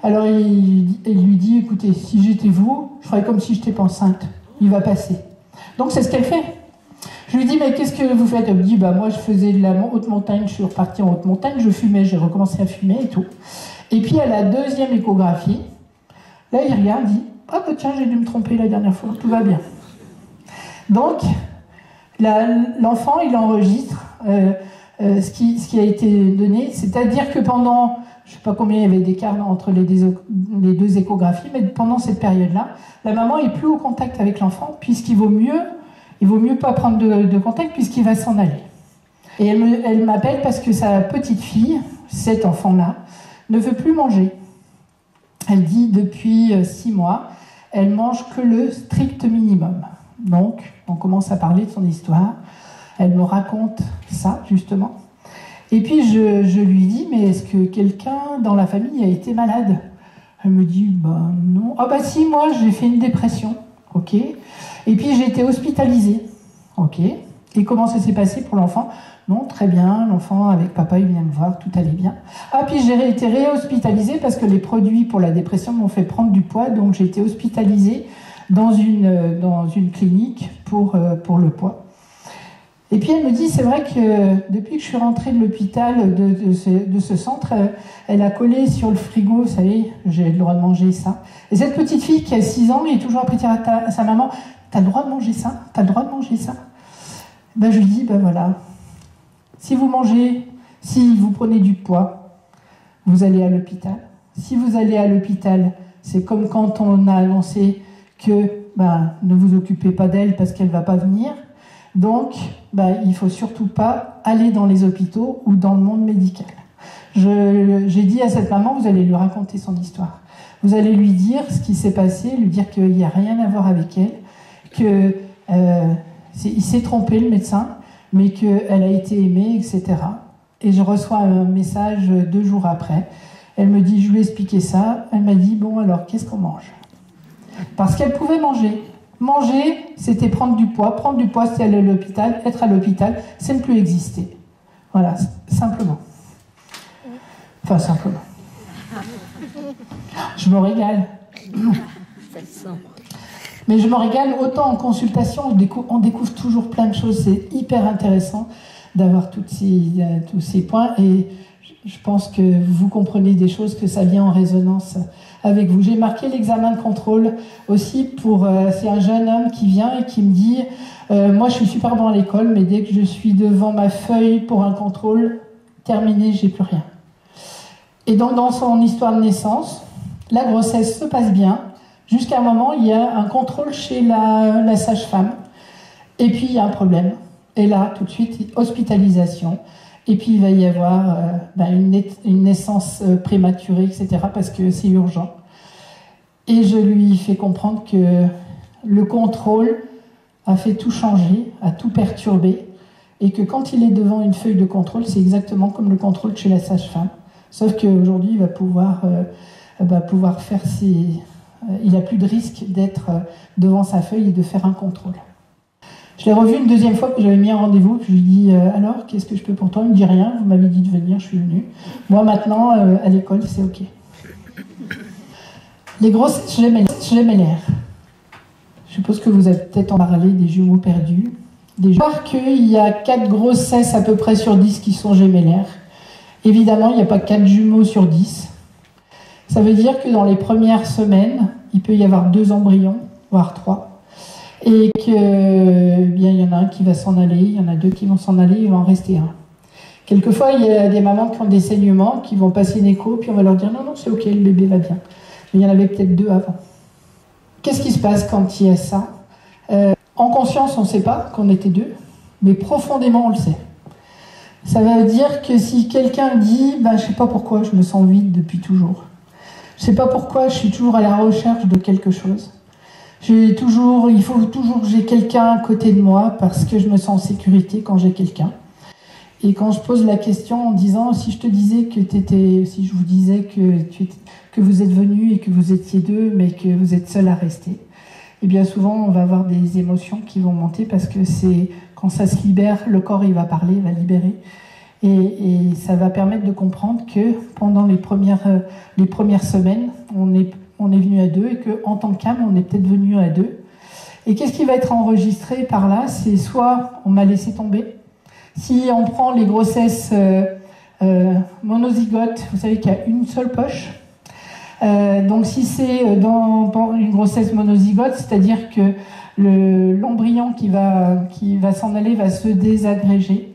Alors il lui dit écoutez, si j'étais vous, je ferais comme si je n'étais pas enceinte, il va passer. Donc c'est ce qu'elle fait. Je lui dis, mais qu'est-ce que vous faites? Elle me dit, moi je faisais de la haute montagne, je suis repartie en haute montagne, je fumais, j'ai recommencé à fumer et tout. Et puis à la deuxième échographie, là il regarde, il dit, ah tiens, j'ai dû me tromper la dernière fois, tout va bien. Donc, l'enfant, il enregistre ce qui a été donné, c'est-à-dire que pendant, je ne sais pas combien il y avait d'écart entre les deux échographies, mais pendant cette période-là, la maman est plus au contact avec l'enfant, puisqu'il vaut mieux pas prendre de contact puisqu'il va s'en aller. Et elle m'appelle parce que sa petite fille, cet enfant-là, ne veut plus manger. Elle dit depuis 6 mois, elle mange que le strict minimum. Donc, on commence à parler de son histoire. Elle me raconte ça, justement. Et puis, je lui dis, mais est-ce que quelqu'un dans la famille a été malade? Elle me dit, non. Ah si, moi, j'ai fait une dépression. Ok. Et puis j'ai été hospitalisée. Ok. Et comment ça s'est passé pour l'enfant? Non, très bien, l'enfant avec papa, il vient me voir, tout allait bien. Ah, puis j'ai été réhospitalisée parce que les produits pour la dépression m'ont fait prendre du poids, donc j'ai été hospitalisée dans une clinique pour le poids. Et puis elle me dit, c'est vrai que depuis que je suis rentrée de l'hôpital, de ce centre, elle a collé sur le frigo, vous savez, j'ai le droit de manger ça. Et cette petite fille qui a 6 ans, elle est toujours après dire à sa maman, t'as le droit de manger ça? T'as le droit de manger ça? Je lui dis, voilà, si vous mangez, si vous prenez du poids, vous allez à l'hôpital. Si vous allez à l'hôpital, c'est comme quand on a annoncé que ne vous occupez pas d'elle parce qu'elle ne va pas venir. Donc, il ne faut surtout pas aller dans les hôpitaux ou dans le monde médical. J'ai dit à cette maman, vous allez lui raconter son histoire. Vous allez lui dire ce qui s'est passé, lui dire qu'il n'y a rien à voir avec elle, qu'il s'est trompé le médecin, mais qu'elle a été aimée, etc. Et je reçois un message 2 jours après. Elle me dit, je lui ai expliqué ça. Elle m'a dit, bon alors, qu'est-ce qu'on mange? Parce qu'elle pouvait manger. Manger, c'était prendre du poids. Prendre du poids, c'est aller à l'hôpital. Être à l'hôpital, c'est ne plus exister. Voilà, simplement. Enfin, simplement. Je me régale. Mais je me régale autant en consultation, on découvre toujours plein de choses. C'est hyper intéressant d'avoir tous ces points. Et je pense que vous comprenez des choses, que ça vient en résonance avec vous. J'ai marqué l'examen de contrôle aussi pour... c'est un jeune homme qui vient et qui me dit moi, je suis super bon à l'école, mais dès que je suis devant ma feuille pour un contrôle, terminé, j'ai plus rien. Et donc, dans son histoire de naissance, la grossesse se passe bien. Jusqu'à un moment, il y a un contrôle chez la sage-femme. Et puis, il y a un problème. Et là, tout de suite, hospitalisation. Et puis, il va y avoir une naissance prématurée, etc., parce que c'est urgent. Et je lui fais comprendre que le contrôle a fait tout changer, a tout perturbé, et que quand il est devant une feuille de contrôle, c'est exactement comme le contrôle chez la sage-femme. Sauf qu'aujourd'hui, il va pouvoir faire il n'a plus de risque d'être devant sa feuille et de faire un contrôle. Je l'ai revu une deuxième fois que j'avais mis un rendez-vous, puis je lui dis alors, qu'est-ce que je peux pour toi? Il me dit rien, vous m'avez dit de venir, je suis venue. Moi maintenant, à l'école, c'est ok. Les grossesses gémellaires. Je suppose que vous avez peut-être en parlé des jumeaux perdus. Je crois qu'il y a 4 grossesses à peu près sur 10 qui sont gémellaires. Évidemment, il n'y a pas 4 jumeaux sur 10. Ça veut dire que dans les premières semaines, il peut y avoir 2 embryons, voire 3. Et qu'il y en a un qui va s'en aller, il y en a 2 qui vont s'en aller, il va en rester un. Quelquefois, il y a des mamans qui ont des saignements, qui vont passer une écho, puis on va leur dire non, c'est ok, le bébé va bien. Mais il y en avait peut-être 2 avant. Qu'est-ce qui se passe quand il y a ça? En conscience, on ne sait pas qu'on était 2, mais profondément, on le sait. Ça veut dire que si quelqu'un dit je ne sais pas pourquoi je me sens vide depuis toujours, je ne sais pas pourquoi je suis toujours à la recherche de quelque chose, il faut toujours que j'ai quelqu'un à côté de moi parce que je me sens en sécurité quand j'ai quelqu'un. Et quand je pose la question en disant si je vous disais que vous êtes venus et que vous étiez 2 mais que vous êtes seul à rester, et bien souvent on va avoir des émotions qui vont monter parce que c'est quand ça se libère, le corps il va parler, il va libérer. Et ça va permettre de comprendre que pendant les premières semaines, on est venu à 2 et qu'en tant qu'âme, on est peut-être venu à 2. Et qu'est-ce qui va être enregistré par là? C'est soit on m'a laissé tomber. Si on prend les grossesses monozygotes, vous savez qu'il y a une seule poche. Donc si c'est dans une grossesse monozygote, c'est-à-dire que l'embryon qui va s'en aller va se désagréger.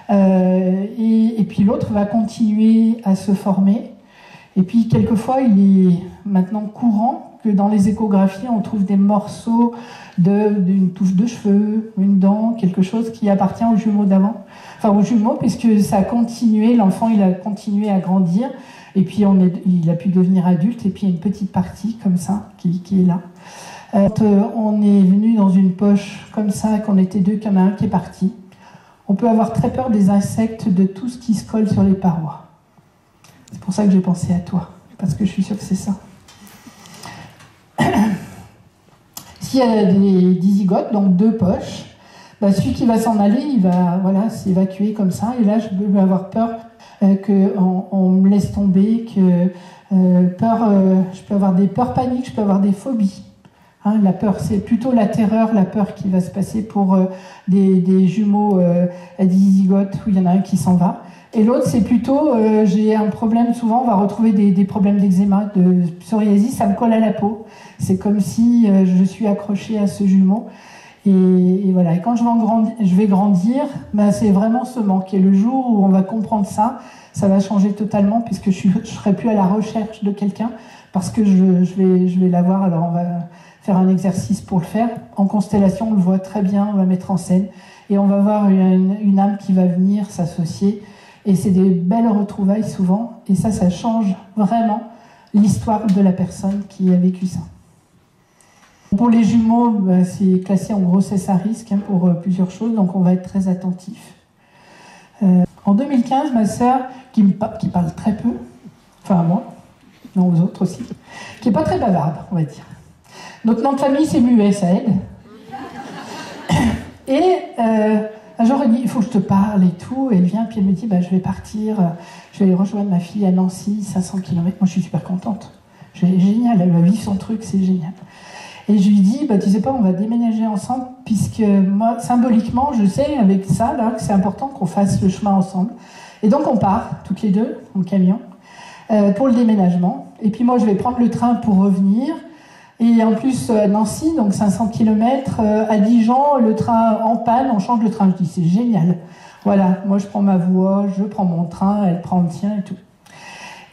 Et puis l'autre va continuer à se former. Et puis quelquefois, il est maintenant courant que dans les échographies, on trouve des morceaux d'une touffe de cheveux, une dent, quelque chose qui appartient aux jumeaux d'avant. Enfin aux jumeaux, puisque ça a continué, l'enfant il a continué à grandir, et puis il a pu devenir adulte, et puis il y a une petite partie comme ça qui est là. Quand on est venu dans une poche comme ça, qu'on était 2, qu'il y en a un qui est parti, on peut avoir très peur des insectes, de tout ce qui se colle sur les parois. C'est pour ça que j'ai pensé à toi, parce que je suis sûre que c'est ça. S'il y a des dizygotes, donc 2 poches, celui qui va s'en aller, il va s'évacuer comme ça, et là je peux avoir peur qu'on me laisse tomber, je peux avoir des peurs paniques, je peux avoir des phobies. La peur, c'est plutôt la terreur, la peur qui va se passer pour des jumeaux dizygotes où il y en a un qui s'en va. Et l'autre, c'est plutôt, j'ai un problème, souvent on va retrouver des problèmes d'eczéma, de psoriasis, ça me colle à la peau. C'est comme si je suis accrochée à ce jumeau. Et voilà, et quand je vais grandir, c'est vraiment ce manque. Et le jour où on va comprendre ça, ça va changer totalement, puisque je ne serai plus à la recherche de quelqu'un, parce que je vais l'avoir. Alors on va faire un exercice pour le faire. En constellation, on le voit très bien, on va mettre en scène, et on va voir une âme qui va venir s'associer. Et c'est des belles retrouvailles souvent, et ça change vraiment l'histoire de la personne qui a vécu ça. Pour les jumeaux, c'est classé en grossesse à risque pour plusieurs choses, donc on va être très attentif. En 2015, ma sœur, qui parle très peu, enfin à moi, non aux autres aussi, qui n'est pas très bavarde, on va dire. Notre nom de famille, c'est muet, ça aide. Et un jour, elle dit, il faut que je te parle et tout. Et elle vient, puis elle me dit, je vais partir, je vais aller rejoindre ma fille à Nancy, 500 km. Moi, je suis super contente. Génial, elle va vivre son truc, c'est génial. Et je lui dis, bah, tu sais pas, on va déménager ensemble, puisque moi, symboliquement, je sais avec ça, là, que c'est important qu'on fasse le chemin ensemble. Et donc on part, toutes les deux, en camion, pour le déménagement. Et puis moi, je vais prendre le train pour revenir. Et en plus, à Nancy, donc 500 km, à Dijon, le train en panne, on change de train. Je dis, c'est génial. Voilà, moi je prends ma voie, je prends mon train, elle prend le tien et tout.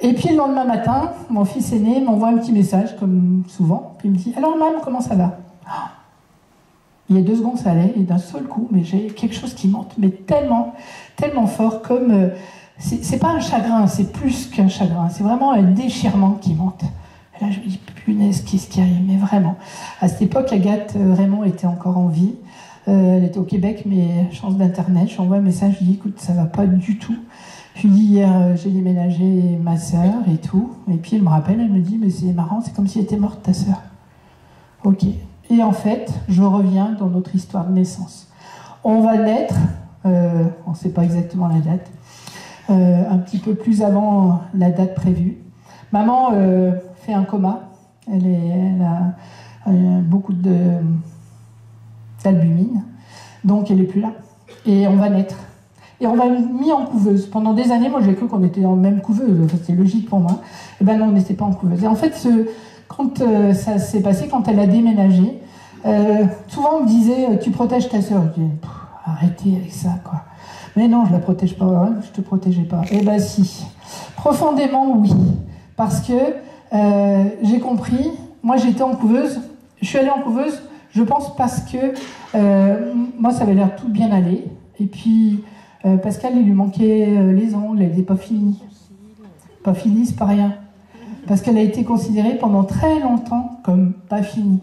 Et puis le lendemain matin, mon fils aîné m'envoie un petit message, comme souvent, puis il me dit, alors maman, comment ça va? Il y a 2 secondes, ça allait, et d'un seul coup, mais j'ai quelque chose qui monte, mais tellement, tellement fort, comme... c'est pas un chagrin, c'est plus qu'un chagrin, c'est vraiment un déchirement qui monte. Et là, je me dis, punaise, qu'est-ce qui arrive? Mais vraiment. À cette époque, Agathe Raymond était encore en vie. Elle était au Québec, mais chance d'Internet. Je lui envoie un message, je lui dis, écoute, ça va pas du tout. Je lui dis, hier, j'ai déménagé ma sœur et tout. Et puis, elle me rappelle, elle me dit, mais c'est marrant, c'est comme si elle était morte, ta sœur. Ok. Et en fait, je reviens dans notre histoire de naissance. On va naître, on ne sait pas exactement la date, un petit peu plus avant la date prévue. Maman fait un coma, elle a beaucoup d'albumine, donc elle n'est plus là. Et on va naître. Et on va mis en couveuse. Pendant des années, moi j'ai cru qu'on était dans la même couveuse, c'était logique pour moi. Et ben non, on n'était pas en couveuse. Et en fait, quand ça s'est passé, quand elle a déménagé, souvent on me disait, tu protèges ta sœur. Je dis, arrêtez avec ça, quoi. Mais non, je la protège pas, hein, je te protégeais pas. Eh ben si, profondément oui. Parce que j'ai compris, moi j'étais en couveuse, je suis allée en couveuse, je pense parce que moi ça avait l'air tout bien aller, et puis Pascal il lui manquait les ongles, elle n'était pas finie. Pas finie, c'est pas rien. Parce qu'elle a été considérée pendant très longtemps comme pas finie.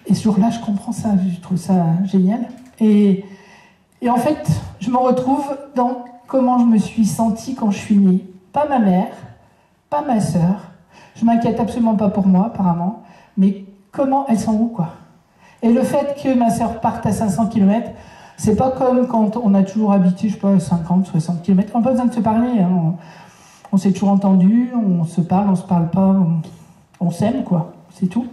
Et ce jour-là, je comprends ça, je trouve ça génial. Et en fait, je me retrouve dans comment je me suis sentie quand je suis née. Pas ma mère, pas ma sœur, je m'inquiète absolument pas pour moi apparemment, mais comment elles sont où quoi. Et le fait que ma sœur parte à 500 km, c'est pas comme quand on a toujours habité, je sais pas, 50, 60 km, on n'a pas besoin de se parler, hein. On s'est toujours entendu, on se parle pas, on s'aime quoi, c'est tout.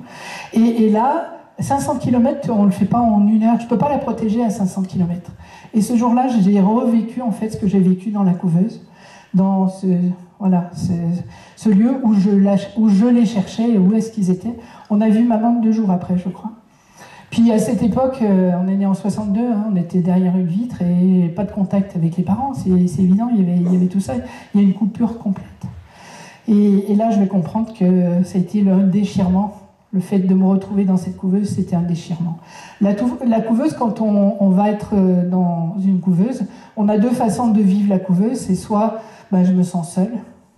Et là, 500 km, on le fait pas en 1 heure, je peux pas la protéger à 500 km. Et ce jour-là, j'ai revécu en fait ce que j'ai vécu dans la couveuse, dans ce lieu où je les cherchais et où est-ce qu'ils étaient. On a vu maman 2 jours après, je crois. Puis à cette époque, on est né en 62, hein, on était derrière une vitre et pas de contact avec les parents, c'est évident, il y avait tout ça, il y a une coupure complète. Et là, je vais comprendre que ça a été le déchirement. Le fait de me retrouver dans cette couveuse, c'était un déchirement. La couveuse, quand on va être dans une couveuse, on a 2 façons de vivre la couveuse. C'est soit je me sens seule,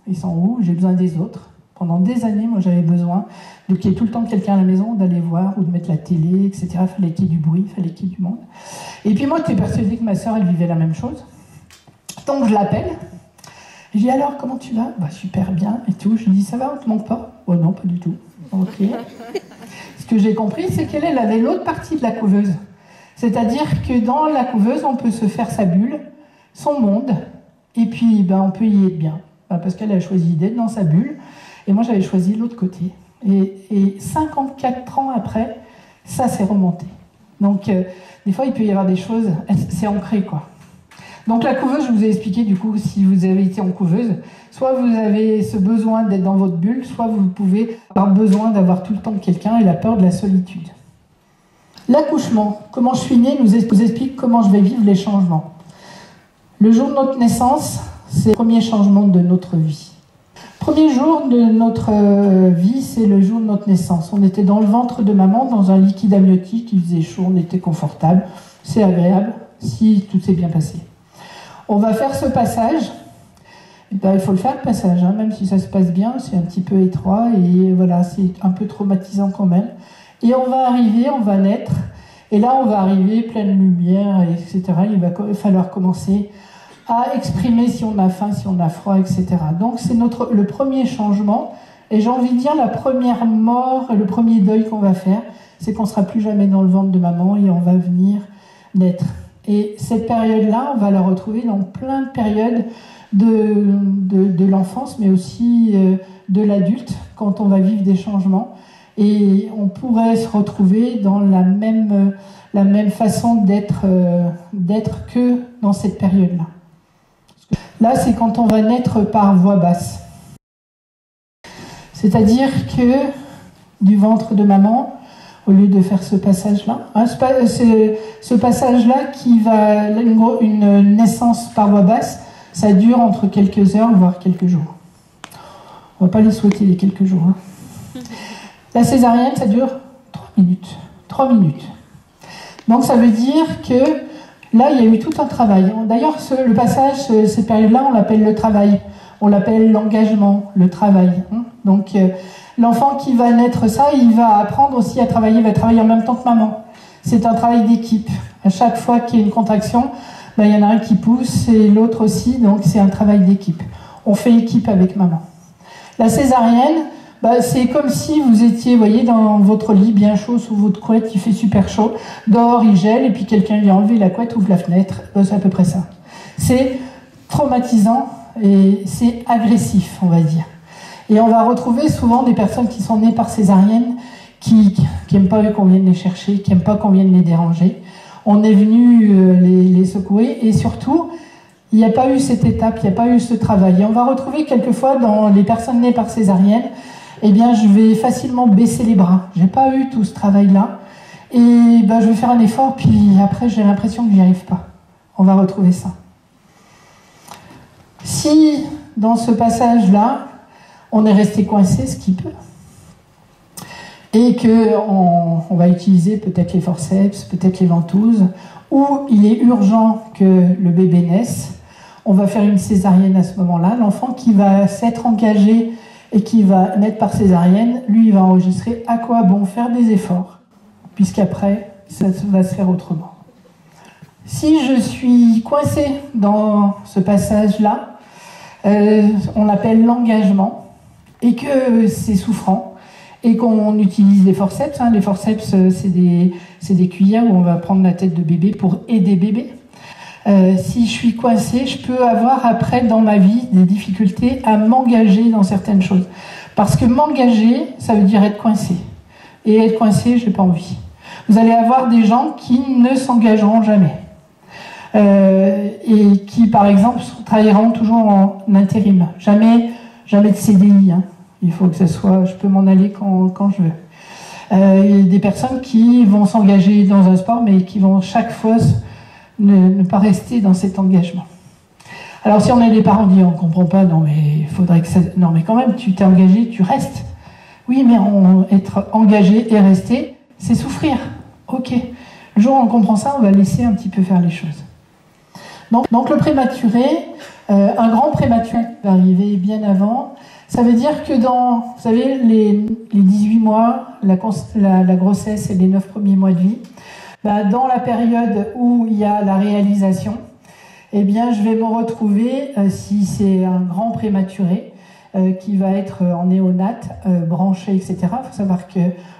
ils sont où, j'ai besoin des autres. Pendant des années, moi j'avais besoin qu'il y ait tout le temps quelqu'un à la maison, d'aller voir ou de mettre la télé, etc. Il fallait qu'il y ait du bruit, il fallait qu'il y ait du monde. Et puis moi, j'étais persuadée que ma sœur, elle vivait la même chose. Donc je l'appelle. Je dis alors, comment tu vas? Super bien et tout. Je lui dis, ça va, on te manque pas? Oh non, pas du tout. Ok. Ce que j'ai compris, c'est qu'elle avait l'autre partie de la couveuse. C'est-à-dire que dans la couveuse, on peut se faire sa bulle, son monde, et puis on peut y être bien. Parce qu'elle a choisi d'être dans sa bulle, et moi j'avais choisi l'autre côté. Et 54 ans après, ça s'est remonté. Donc des fois, il peut y avoir des choses, c'est ancré quoi. Donc la couveuse, je vous ai expliqué du coup, si vous avez été en couveuse, soit vous avez ce besoin d'être dans votre bulle, soit vous pouvez avoir besoin d'avoir tout le temps quelqu'un et la peur de la solitude. L'accouchement, comment je suis née, nous explique comment je vais vivre les changements. Le jour de notre naissance, c'est le premier changement de notre vie. Premier jour de notre vie, c'est le jour de notre naissance. On était dans le ventre de maman, dans un liquide amniotique, il faisait chaud, on était confortable, c'est agréable, si tout s'est bien passé. On va faire ce passage, il faut le faire le passage, hein, même si ça se passe bien, c'est un petit peu étroit et voilà, c'est un peu traumatisant quand même. Et on va arriver, on va naître, et là on va arriver pleine lumière, etc. Il va falloir commencer à exprimer si on a faim, si on a froid, etc. Donc c'est le premier changement, et j'ai envie de dire la première mort, le premier deuil qu'on va faire, c'est qu'on ne sera plus jamais dans le ventre de maman et on va venir naître. Et cette période-là, on va la retrouver dans plein de périodes de l'enfance, mais aussi de l'adulte, quand on va vivre des changements. et on pourrait se retrouver dans la même façon d'être que dans cette période-là. Là, c'est quand on va naître par voix basse. C'est-à-dire que du ventre de maman, au lieu de faire ce passage-là, ce passage-là qui va, une naissance par voix basse, ça dure entre quelques heures, voire quelques jours. On ne va pas les souhaiter les quelques jours. La césarienne, ça dure 3 minutes. 3 minutes. Donc ça veut dire que là, il y a eu tout un travail. D'ailleurs, le passage, cette période-là, on l'appelle le travail. On l'appelle l'engagement, le travail. Donc l'enfant qui va naître ça, il va apprendre aussi à travailler, il va travailler en même temps que maman. C'est un travail d'équipe. À chaque fois qu'il y a une contraction, il y en a un qui pousse et l'autre aussi, donc c'est un travail d'équipe. On fait équipe avec maman. La césarienne, c'est comme si vous étiez, vous voyez, dans votre lit bien chaud, sous votre couette, il fait super chaud, dehors il gèle, et puis quelqu'un vient enlever la couette, ouvre la fenêtre, c'est à peu près ça. C'est traumatisant et c'est agressif, on va dire. Et on va retrouver souvent des personnes qui sont nées par césarienne, qui n'aiment pas qu'on vienne les chercher, qui n'aiment pas qu'on vienne les déranger. On est venu les secouer, et surtout, il n'y a pas eu cette étape, il n'y a pas eu ce travail. Et on va retrouver quelquefois dans les personnes nées par césarienne, eh bien, je vais facilement baisser les bras. Je n'ai pas eu tout ce travail-là. Et je vais faire un effort, puis après, j'ai l'impression que j'y arrive pas. On va retrouver ça. Si, dans ce passage-là, on est resté coincé, ce qui peut, et qu'on va utiliser peut-être les forceps, peut-être les ventouses, ou il est urgent que le bébé naisse, on va faire une césarienne à ce moment-là. L'enfant qui va s'être engagé et qui va naître par césarienne, lui, il va enregistrer à quoi bon faire des efforts, puisqu'après, ça va se faire autrement. Si je suis coincée dans ce passage-là, on l'appelle l'engagement, et que c'est souffrant, et qu'on utilise les forceps. Les forceps, c'est des cuillères où on va prendre la tête de bébé pour aider bébé. Si je suis coincée, je peux avoir après dans ma vie des difficultés à m'engager dans certaines choses. Parce que m'engager, ça veut dire être coincé. Et être coincé, je n'ai pas envie. Vous allez avoir des gens qui ne s'engageront jamais. Et qui, par exemple, travailleront toujours en intérim. Jamais de CDI. Il faut que ça soit, je peux m'en aller quand je veux. Il y a des personnes qui vont s'engager dans un sport, mais qui vont chaque fois ne pas rester dans cet engagement. Alors si on est des parents, on dit on ne comprend pas, non mais il faudrait que ça... Non mais quand même, tu t'es engagé, tu restes. Oui, mais être engagé et rester, c'est souffrir. Ok. Le jour où on comprend ça, on va laisser un petit peu faire les choses. Donc le prématuré, un grand prématuré va arriver bien avant. Ça veut dire que dans, vous savez, les 18 mois, la grossesse et les 9 premiers mois de vie, dans la période où il y a la réalisation, eh bien, je vais me retrouver, si c'est un grand prématuré, qui va être en néonate, branché, etc. Il faut savoir que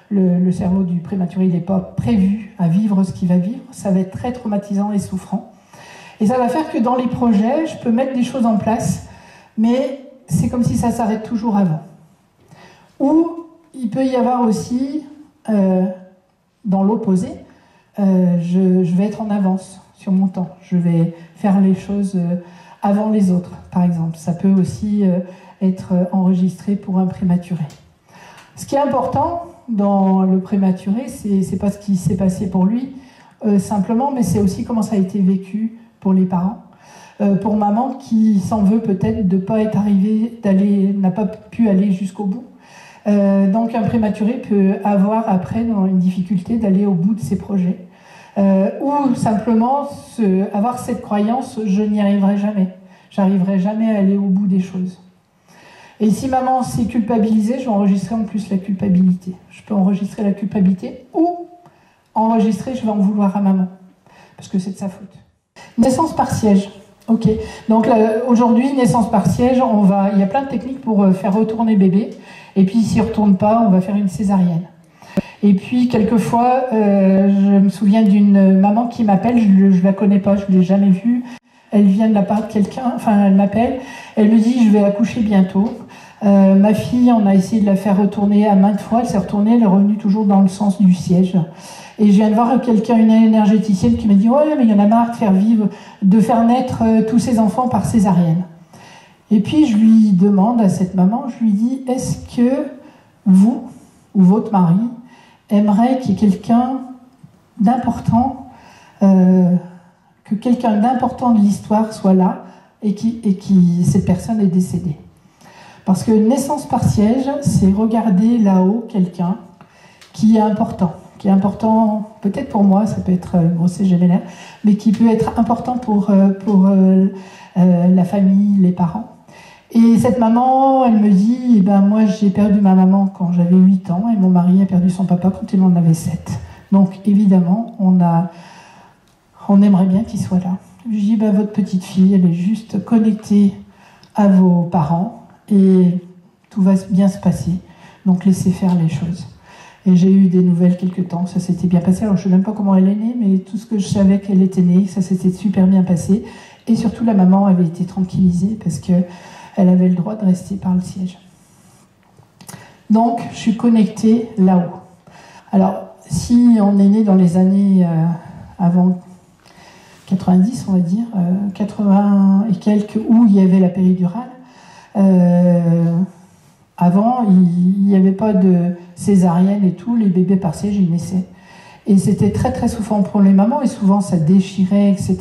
le cerveau du prématuré n'est pas prévu à vivre ce qu'il va vivre. Ça va être très traumatisant et souffrant. Et ça va faire que dans les projets, je peux mettre des choses en place, mais c'est comme si ça s'arrête toujours avant. Ou il peut y avoir aussi, dans l'opposé, je vais être en avance sur mon temps. Je vais faire les choses avant les autres, par exemple. Ça peut aussi être enregistré pour un prématuré. Ce qui est important dans le prématuré, c'est pas ce qui s'est passé pour lui, simplement, mais c'est aussi comment ça a été vécu pour les parents. Pour maman qui s'en veut peut-être de ne pas être arrivée, n'a pas pu aller jusqu'au bout. Donc un prématuré peut avoir après une difficulté d'aller au bout de ses projets. Ou simplement avoir cette croyance, je n'y arriverai jamais. J'arriverai jamais à aller au bout des choses. Et si maman s'est culpabilisée, je vais enregistrer en plus la culpabilité. Je peux enregistrer la culpabilité ou enregistrer, je vais en vouloir à maman. Parce que c'est de sa faute. Naissance par siège. Ok. Donc aujourd'hui, naissance par siège, il y a plein de techniques pour faire retourner bébé. Et puis s'il ne retourne pas, on va faire une césarienne. Et puis quelquefois, je me souviens d'une maman qui m'appelle, je ne la connais pas, je ne l'ai jamais vue. Elle vient de la part de quelqu'un, enfin elle m'appelle, elle me dit je vais accoucher bientôt. Ma fille, on a essayé de la faire retourner à maintes fois, elle s'est retournée, elle est revenue toujours dans le sens du siège. Et je viens de voir quelqu'un, une énergéticienne, qui m'a dit « Ouais, mais il y en a marre de faire naître tous ces enfants par césarienne. » Et puis je lui demande à cette maman, je lui dis « Est-ce que vous, ou votre mari, aimerait qu'il y ait quelqu'un d'important, que quelqu'un d'important de l'histoire soit là et qui cette personne est décédée. Parce que naissance par siège, c'est regarder là-haut quelqu'un qui est important peut-être pour moi, ça peut être une grossesse gémellaire, mais qui peut être important pour la famille, les parents. Et cette maman, elle me dit, eh ben, moi j'ai perdu ma maman quand j'avais 8 ans et mon mari a perdu son papa quand il en avait 7. Donc évidemment, on aimerait bien qu'il soit là. Je lui dis, ben, votre petite fille, elle est juste connectée à vos parents et tout va bien se passer. Donc laissez faire les choses. Et j'ai eu des nouvelles quelque temps, ça s'était bien passé. Alors je ne sais même pas comment elle est née, mais tout ce que je savais qu'elle était née, ça s'était super bien passé. Et surtout, la maman avait été tranquillisée parce qu'elle avait le droit de rester par le siège. Donc, je suis connectée là-haut. Alors, si on est né dans les années avant 90, on va dire, 80 et quelques, où il y avait la péridurale, avant, il n'y avait pas de césarienne et tout, les bébés par siège, ils naissaient. Et c'était très très souffrant pour les mamans, et souvent ça déchirait, etc.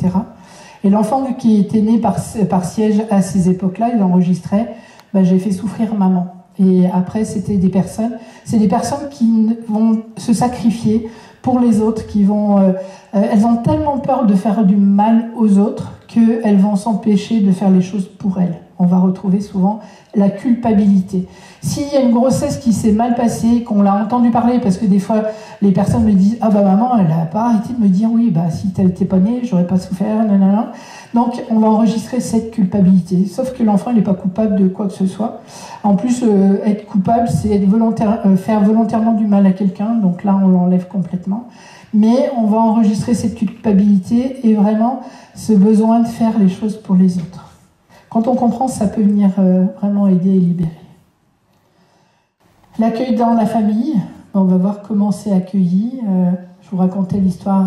Et l'enfant qui était né par siège à ces époques-là, il enregistrait, ben, j'ai fait souffrir maman. Et après, c'est des personnes qui vont se sacrifier pour les autres, elles ont tellement peur de faire du mal aux autres qu'elles vont s'empêcher de faire les choses pour elles. On va retrouver souvent la culpabilité. S'il y a une grossesse qui s'est mal passée, qu'on l'a entendu parler, parce que des fois, les personnes me disent « Ah bah maman, elle n'a pas arrêté de me dire oui, bah si tu n'étais pas née, j'aurais pas souffert, nanana. » Donc, on va enregistrer cette culpabilité. Sauf que l'enfant, il n'est pas coupable de quoi que ce soit. En plus, être coupable, c'est faire volontairement du mal à quelqu'un. Donc là, on l'enlève complètement. Mais on va enregistrer cette culpabilité et vraiment ce besoin de faire les choses pour les autres. Quand on comprend, ça peut venir vraiment aider et libérer. L'accueil dans la famille, on va voir comment c'est accueilli. Je vous racontais l'histoire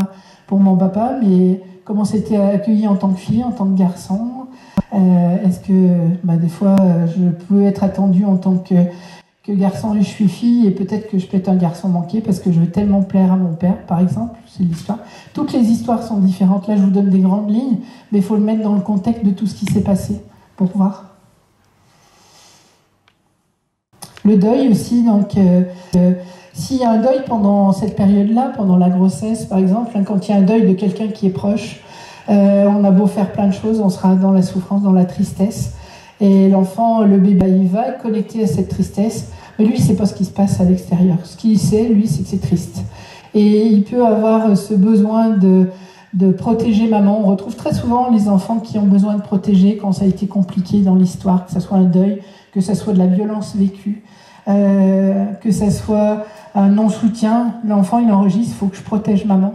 pour mon papa, mais comment c'était accueilli en tant que fille, en tant que garçon. Est-ce que des fois, je peux être attendue en tant que garçon et je suis fille, et peut-être que je peux être un garçon manqué parce que je veux tellement plaire à mon père, par exemple. C'est l'histoire. Toutes les histoires sont différentes. Là, je vous donne des grandes lignes, mais il faut le mettre dans le contexte de tout ce qui s'est passé pour voir. Le deuil aussi, donc s'il y a un deuil pendant cette période-là, pendant la grossesse par exemple, quand il y a un deuil de quelqu'un qui est proche, on a beau faire plein de choses, on sera dans la souffrance, dans la tristesse, et l'enfant, le bébé, il va être connecté à cette tristesse, mais lui, il ne sait pas ce qui se passe à l'extérieur. Ce qu'il sait, lui, c'est que c'est triste. Et il peut avoir ce besoin de protéger maman. On retrouve très souvent les enfants qui ont besoin de protéger quand ça a été compliqué dans l'histoire, que ce soit un deuil, que ce soit de la violence vécue, que ce soit un non-soutien. L'enfant, il enregistre, il faut que je protège maman,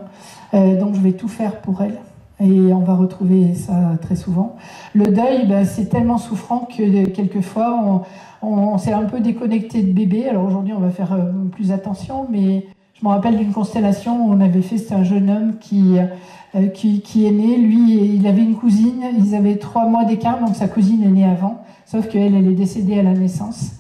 donc je vais tout faire pour elle. Et on va retrouver ça très souvent. Le deuil, c'est tellement souffrant que quelquefois, on s'est un peu déconnecté de bébé. Alors aujourd'hui, on va faire plus attention, mais je me rappelle d'une constellation où on avait fait, c'était un jeune homme qui est né. Lui, il avait une cousine, ils avaient 3 mois d'écart, donc sa cousine est née avant, sauf qu'elle, elle est décédée à la naissance.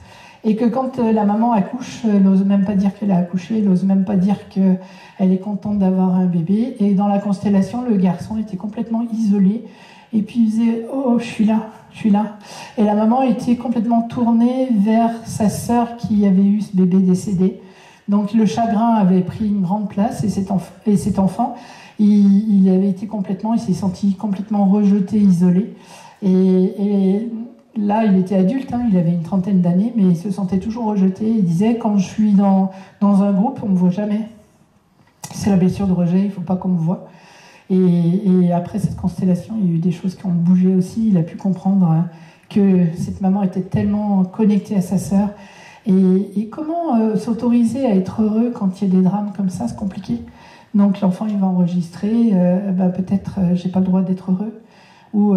Et que quand la maman accouche, elle n'ose même pas dire qu'elle a accouché, elle n'ose même pas dire qu'elle est contente d'avoir un bébé. Et dans la constellation, le garçon était complètement isolé. Et puis il disait « Oh, je suis là, je suis là ». Et la maman était complètement tournée vers sa sœur qui avait eu ce bébé décédé. Donc le chagrin avait pris une grande place et cet enfant, il avait été il s'est senti complètement rejeté, isolé. Et là, il était adulte, il avait une 30aine d'années, mais il se sentait toujours rejeté. Il disait, quand je suis dans un groupe, on ne me voit jamais. C'est la blessure de rejet, il ne faut pas qu'on me voie. Et après cette constellation, il y a eu des choses qui ont bougé aussi. Il a pu comprendre que cette maman était tellement connectée à sa sœur. Et comment s'autoriser à être heureux quand il y a des drames comme ça, c'est compliqué. Donc l'enfant, il va enregistrer, peut-être j'ai pas le droit d'être heureux, ou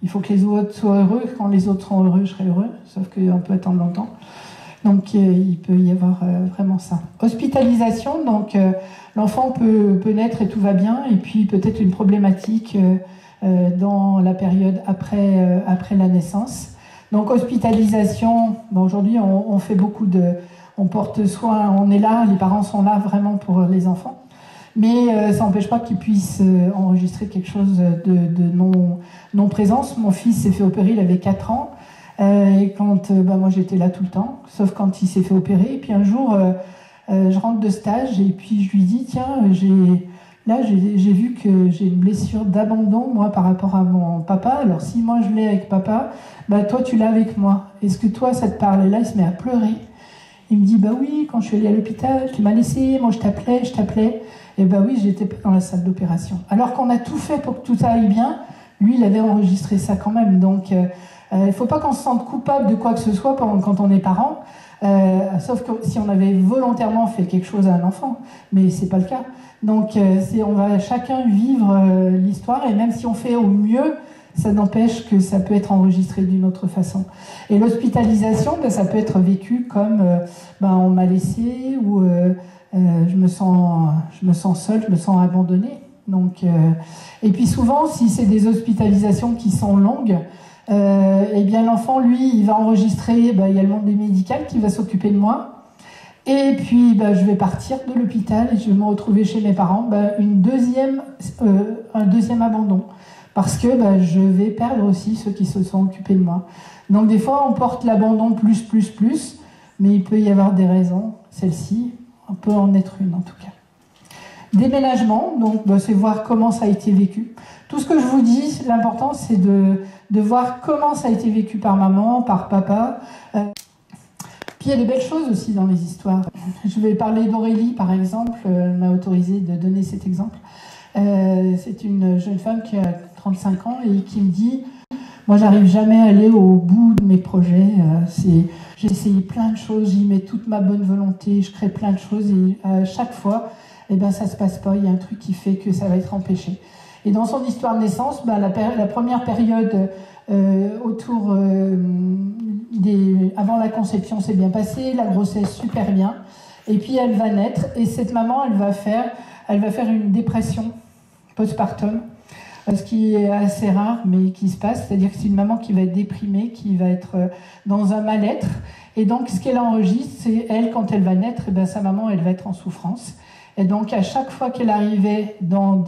il faut que les autres soient heureux. Quand les autres sont heureux, je serai heureux, sauf qu'on peut attendre longtemps. Donc il peut y avoir vraiment ça. Hospitalisation, donc l'enfant peut naître et tout va bien, et puis peut-être une problématique dans la période après la naissance. Donc hospitalisation, aujourd'hui on fait beaucoup on porte soin, on est là, les parents sont là vraiment pour les enfants. Mais ça n'empêche pas qu'ils puissent enregistrer quelque chose de non-présence. Mon fils s'est fait opérer, il avait 4 ans. Et quand moi j'étais là tout le temps, sauf quand il s'est fait opérer. Et puis un jour, je rentre de stage et puis je lui dis, tiens, j'ai vu que j'ai une blessure d'abandon, moi, par rapport à mon papa. Alors si moi je l'ai avec papa, toi tu l'as avec moi. Est-ce que toi ça te parle? Et là il se met à pleurer. Il me dit, oui, quand je suis allée à l'hôpital, tu m'as laissé, moi je t'appelais. Et oui, j'étais pas dans la salle d'opération. Alors qu'on a tout fait pour que tout ça aille bien, lui il avait enregistré ça quand même. Donc il ne faut pas qu'on se sente coupable de quoi que ce soit quand on est parent, sauf que si on avait volontairement fait quelque chose à un enfant, mais c'est pas le cas. Donc on va chacun vivre l'histoire, et même si on fait au mieux, ça n'empêche que ça peut être enregistré d'une autre façon. Et l'hospitalisation, ça peut être vécu comme on m'a laissé, ou je me sens seule, je me sens abandonnée. Donc, et puis souvent, si c'est des hospitalisations qui sont longues, l'enfant, lui, il va enregistrer, il y a le monde médical qui va s'occuper de moi, et puis je vais partir de l'hôpital et je vais me retrouver chez mes parents, un deuxième abandon, parce que je vais perdre aussi ceux qui se sont occupés de moi. Donc des fois on porte l'abandon plus, mais il peut y avoir des raisons, celle-ci, on peut en être une en tout cas. Déménagement, donc c'est voir comment ça a été vécu. Tout ce que je vous dis, l'important c'est de voir comment ça a été vécu par maman, par papa. Puis il y a de belles choses aussi dans les histoires. Je vais parler d'Aurélie par exemple, elle m'a autorisé de donner cet exemple. C'est une jeune femme qui a 35 ans et qui me dit, moi j'arrive jamais à aller au bout de mes projets, j'ai essayé plein de choses, j'y mets toute ma bonne volonté, je crée plein de choses, et à chaque fois, ça se passe pas, il y a un truc qui fait que ça va être empêché. Et dans son histoire de naissance, la première période avant la conception s'est bien passée, la grossesse super bien, et puis elle va naître, et cette maman, elle va faire une dépression postpartum, ce qui est assez rare, mais qui se passe, c'est-à-dire que c'est une maman qui va être déprimée, qui va être dans un mal-être, et donc ce qu'elle enregistre, c'est elle, quand elle va naître, sa maman, elle va être en souffrance. Et donc à chaque fois qu'elle arrivait dans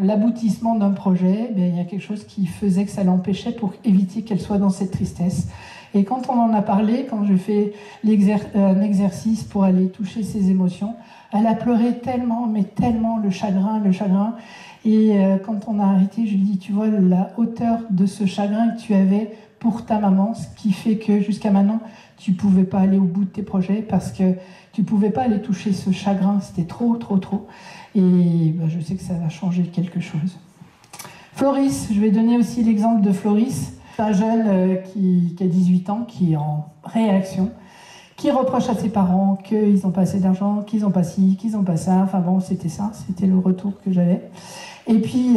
l'aboutissement d'un projet, il y a quelque chose qui faisait que ça l'empêchait pour éviter qu'elle soit dans cette tristesse. Et quand on en a parlé, quand je fais un exercice pour aller toucher ses émotions, elle a pleuré tellement, mais tellement, le chagrin. Et quand on a arrêté, je lui ai dit, tu vois la hauteur de ce chagrin que tu avais pour ta maman, ce qui fait que jusqu'à maintenant, tu ne pouvais pas aller au bout de tes projets parce que tu ne pouvais pas aller toucher ce chagrin, c'était trop. Et je sais que ça va changer quelque chose. Floris, je vais donner aussi l'exemple de Floris. C'est un jeune qui a 18 ans, qui est en réaction, qui reproche à ses parents qu'ils n'ont pas assez d'argent, qu'ils n'ont pas ci, qu'ils n'ont pas ça. Enfin bon, c'était le retour que j'avais. Et puis,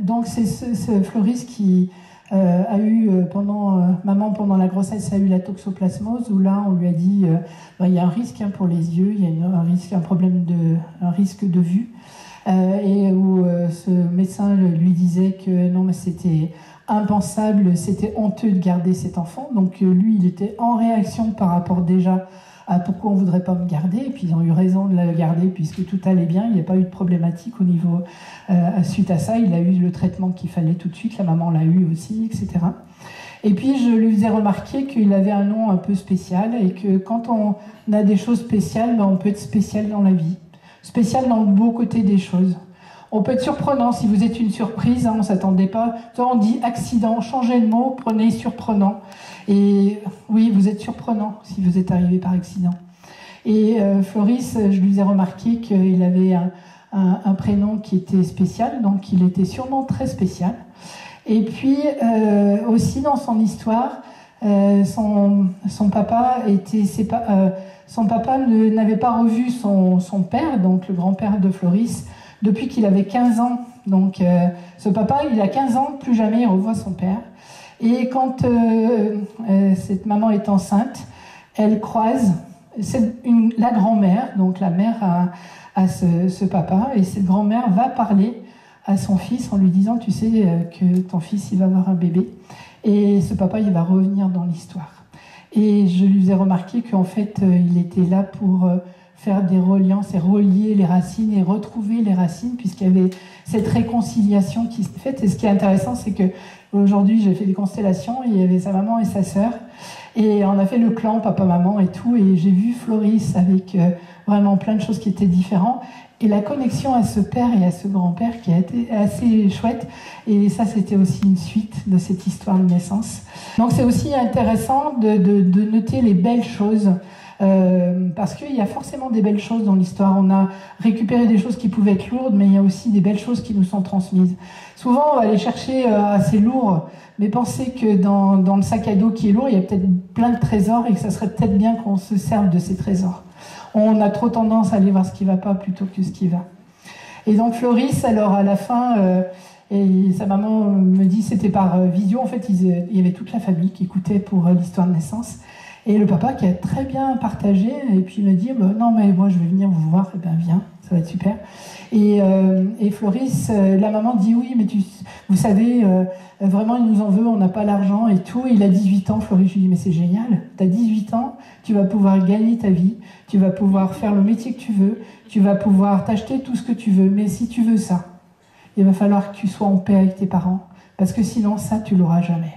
donc c'est ce Floris qui a eu, maman pendant la grossesse a eu la toxoplasmose, où là on lui a dit, il y a un risque pour les yeux, il y a un risque de vue, et où ce médecin lui disait que non, mais c'était impensable, c'était honteux de garder cet enfant. Donc lui, il était en réaction par rapport déjà à pourquoi on ne voudrait pas me garder. Et puis ils ont eu raison de la garder puisque tout allait bien, il n'y a pas eu de problématique au niveau suite à ça. Il a eu le traitement qu'il fallait tout de suite, la maman l'a eu aussi, etc. Et puis je lui faisais remarquer qu'il avait un nom un peu spécial et que quand on a des choses spéciales, on peut être spécial dans la vie, spécial dans le beau côté des choses. On peut être surprenant si vous êtes une surprise, on ne s'attendait pas. On dit accident, changez le mot, prenez surprenant. Et oui, vous êtes surprenant si vous êtes arrivé par accident. Et Floris, je lui ai remarqué qu'il avait un prénom qui était spécial, donc il était sûrement très spécial. Et puis aussi dans son histoire, son papa n'avait pas revu son père, donc le grand-père de Floris, depuis qu'il avait 15 ans Donc ce papa, il a 15 ans, plus jamais il revoit son père. Et quand cette maman est enceinte, elle croise la grand-mère, donc la mère à ce papa, et cette grand-mère va parler à son fils en lui disant, tu sais que ton fils, il va avoir un bébé. Et ce papa, il va revenir dans l'histoire. Et je lui ai remarqué qu'en fait, il était là pour faire des reliances et relier les racines et retrouver les racines, puisqu'il y avait cette réconciliation qui s'est faite. Et ce qui est intéressant, c'est que aujourd'hui, j'ai fait des constellations, et il y avait sa maman et sa sœur, et on a fait le clan papa-maman et tout, et j'ai vu Floris avec vraiment plein de choses qui étaient différentes, et la connexion à ce père et à ce grand-père qui a été assez chouette, et ça c'était aussi une suite de cette histoire de naissance. Donc c'est aussi intéressant de noter les belles choses, parce qu'il y a forcément des belles choses dans l'histoire. On a récupéré des choses qui pouvaient être lourdes, mais il y a aussi des belles choses qui nous sont transmises. Souvent on va aller chercher assez lourd, mais pensez que dans le sac à dos qui est lourd, il y a peut-être plein de trésors, et que ça serait peut-être bien qu'on se serve de ces trésors. On a trop tendance à aller voir ce qui ne va pas plutôt que ce qui va. Et donc Floris, alors à la fin, et sa maman me dit, c'était par vidéo, en fait il y avait toute la famille qui écoutait pour l'histoire de naissance, et le papa qui a très bien partagé, et puis il me dit, bah, non mais moi je vais venir vous voir, et bien viens, ça va être super. Et Floris, la maman dit, oui mais vous savez, vraiment il nous en veut, on n'a pas l'argent et tout. Il a 18 ans, Floris, je lui dis, mais c'est génial, tu as 18 ans, tu vas pouvoir gagner ta vie, tu vas pouvoir faire le métier que tu veux, tu vas pouvoir t'acheter tout ce que tu veux, mais si tu veux ça, il va falloir que tu sois en paix avec tes parents, parce que sinon ça, tu l'auras jamais.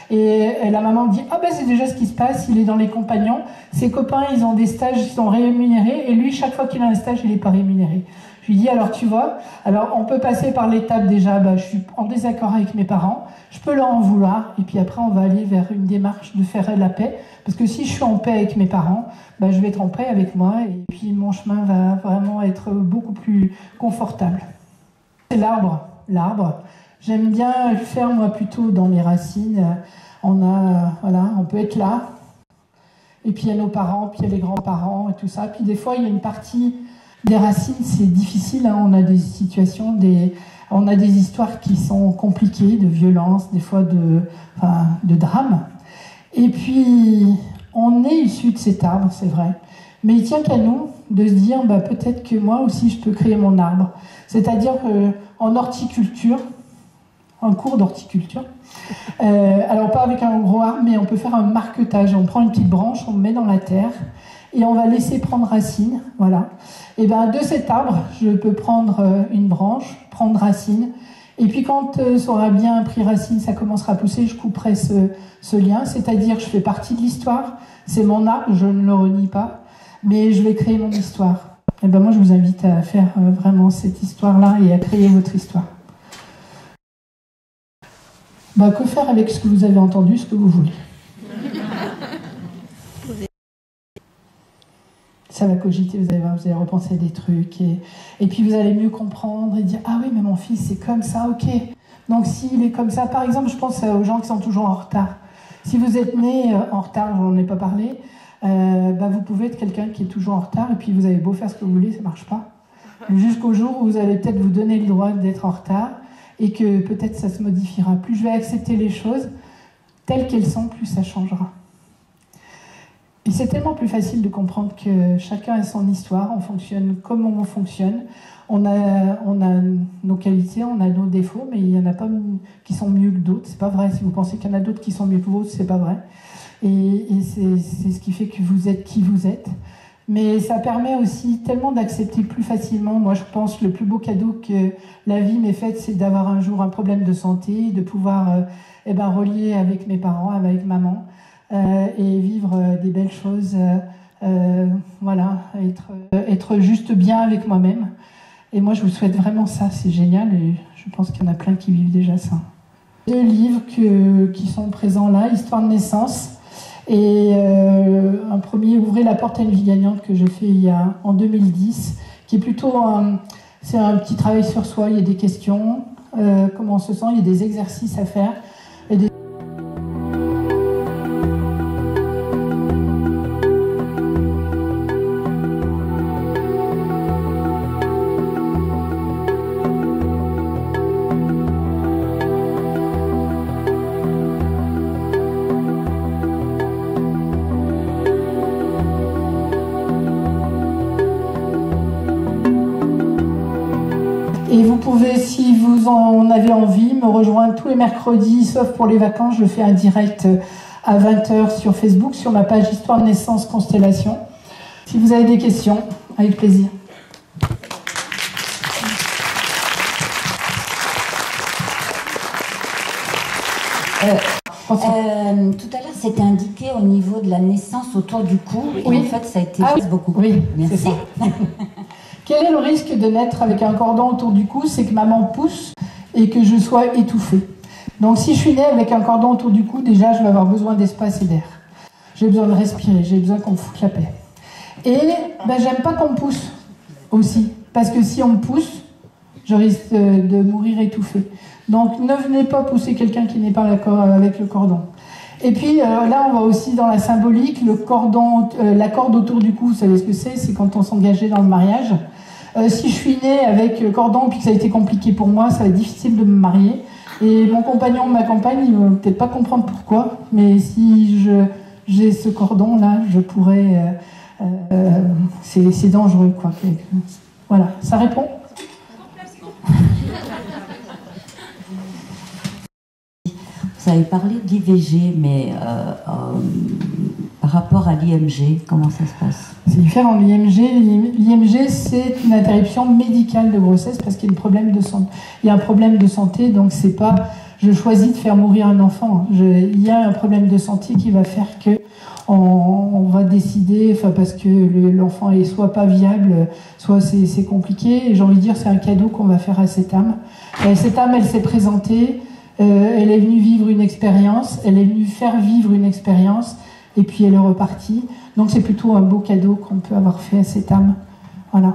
Et la maman me dit, ah ben c'est déjà ce qui se passe, il est dans les compagnons, ses copains ils ont des stages, ils sont rémunérés, et lui chaque fois qu'il a un stage, il n'est pas rémunéré. Je lui dis, alors tu vois, alors on peut passer par l'étape déjà, bah, je suis en désaccord avec mes parents, je peux leur en vouloir, et puis après on va aller vers une démarche de faire la paix, parce que si je suis en paix avec mes parents, bah, je vais être en paix avec moi, et puis mon chemin va vraiment être beaucoup plus confortable. C'est l'arbre. J'aime bien le faire moi plutôt dans mes racines. On peut être là, et puis il y a nos parents, puis il y a les grands-parents et tout ça, puis des fois il y a une partie des racines, c'est difficile, hein. On a des situations, on a des histoires qui sont compliquées, de violence, des fois de drame. Et puis, on est issu de cet arbre, c'est vrai. Mais il tient qu'à nous de se dire, bah, peut-être que moi aussi je peux créer mon arbre. C'est-à-dire qu'en horticulture, un cours d'horticulture, alors pas avec un gros arbre, mais on peut faire un marquetage. On prend une petite branche, on met dans la terre, et on va laisser prendre racine, voilà. Et bien de cet arbre, je peux prendre une branche, prendre racine, et puis quand ça aura bien pris racine, ça commencera à pousser, je couperai ce lien, c'est-à-dire je fais partie de l'histoire, c'est mon arbre, je ne le renie pas, mais je vais créer mon histoire. Et ben moi je vous invite à faire vraiment cette histoire-là et à créer votre histoire. Ben, que faire avec ce que vous avez entendu, ce que vous voulez. Ça va cogiter, vous allez repenser des trucs, et puis vous allez mieux comprendre et dire, ah oui, mais mon fils c'est comme ça, ok. Donc s'il est comme ça, par exemple, je pense aux gens qui sont toujours en retard. Si vous êtes né en retard, je n'en ai pas parlé, vous pouvez être quelqu'un qui est toujours en retard, et puis vous avez beau faire ce que vous voulez, ça ne marche pas. Jusqu'au jour où vous allez peut-être vous donner le droit d'être en retard, et que peut-être ça se modifiera. Plus je vais accepter les choses telles qu'elles sont, plus ça changera. Et c'est tellement plus facile de comprendre que chacun a son histoire, on fonctionne comme on fonctionne, on a nos qualités, on a nos défauts, mais il n'y en a pas qui sont mieux que d'autres, c'est pas vrai. Si vous pensez qu'il y en a d'autres qui sont mieux que vous, c'est pas vrai. Et c'est ce qui fait que vous êtes qui vous êtes. Mais ça permet aussi tellement d'accepter plus facilement. Moi, je pense que le plus beau cadeau que la vie m'ait fait, c'est d'avoir un jour un problème de santé, de pouvoir relier avec mes parents, avec maman, et vivre des belles choses, être juste bien avec moi-même. Et moi, je vous souhaite vraiment ça, c'est génial, et je pense qu'il y en a plein qui vivent déjà ça. 2 livres qui sont présents là, Histoire de naissance, et un premier, Ouvrez la porte à une vie gagnante, que j'ai fait en 2010, qui est plutôt c'est un petit travail sur soi, il y a des questions, comment on se sent, il y a des exercices à faire, et des pouvez, si vous en avez envie, me rejoindre tous les mercredis, sauf pour les vacances. Je fais un direct à 20 h sur Facebook, sur ma page Histoire de naissance Constellation. Si vous avez des questions, avec plaisir. Tout à l'heure, c'était indiqué au niveau de la naissance autour du cou. Et oui. En fait, ça a été beaucoup. Oui, merci. C'est ça. Quel est le risque de naître avec un cordon autour du cou? C'est que maman pousse et que je sois étouffée. Donc si je suis née avec un cordon autour du cou, déjà, je vais avoir besoin d'espace et d'air. J'ai besoin de respirer, j'ai besoin qu'on me foute la paix. Et j'aime pas qu'on me pousse aussi. Parce que si on me pousse, je risque de mourir étouffée. Donc ne venez pas pousser quelqu'un qui n'est pas d'accord avec le cordon. Et puis là, on va aussi dans la symbolique, le cordon, la corde autour du cou, vous savez ce que c'est? C'est quand on s'engageait dans le mariage. Si je suis née avec le cordon puis que ça a été compliqué pour moi, ça va être difficile de me marier. Et mon compagnon, ma compagne, ils vont peut-être pas comprendre pourquoi, mais si j'ai ce cordon-là, je pourrais... c'est dangereux, quoi. Voilà, ça répond? Vous avez parlé d'IVG, mais par rapport à l'IMG, comment ça se passe? C'est différent. L'IMG, c'est une interruption médicale de grossesse parce qu'il y a un problème de santé. Il y a un problème de santé, donc c'est pas je choisis de faire mourir un enfant. Il y a un problème de santé qui va faire que on va décider, parce que l'enfant est soit pas viable, soit c'est compliqué. Et j'ai envie de dire, c'est un cadeau qu'on va faire à cette âme. Et cette âme, elle s'est présentée. Elle est venue vivre une expérience, elle est venue faire vivre une expérience, et puis elle est repartie. Donc c'est plutôt un beau cadeau qu'on peut avoir fait à cette âme. Voilà.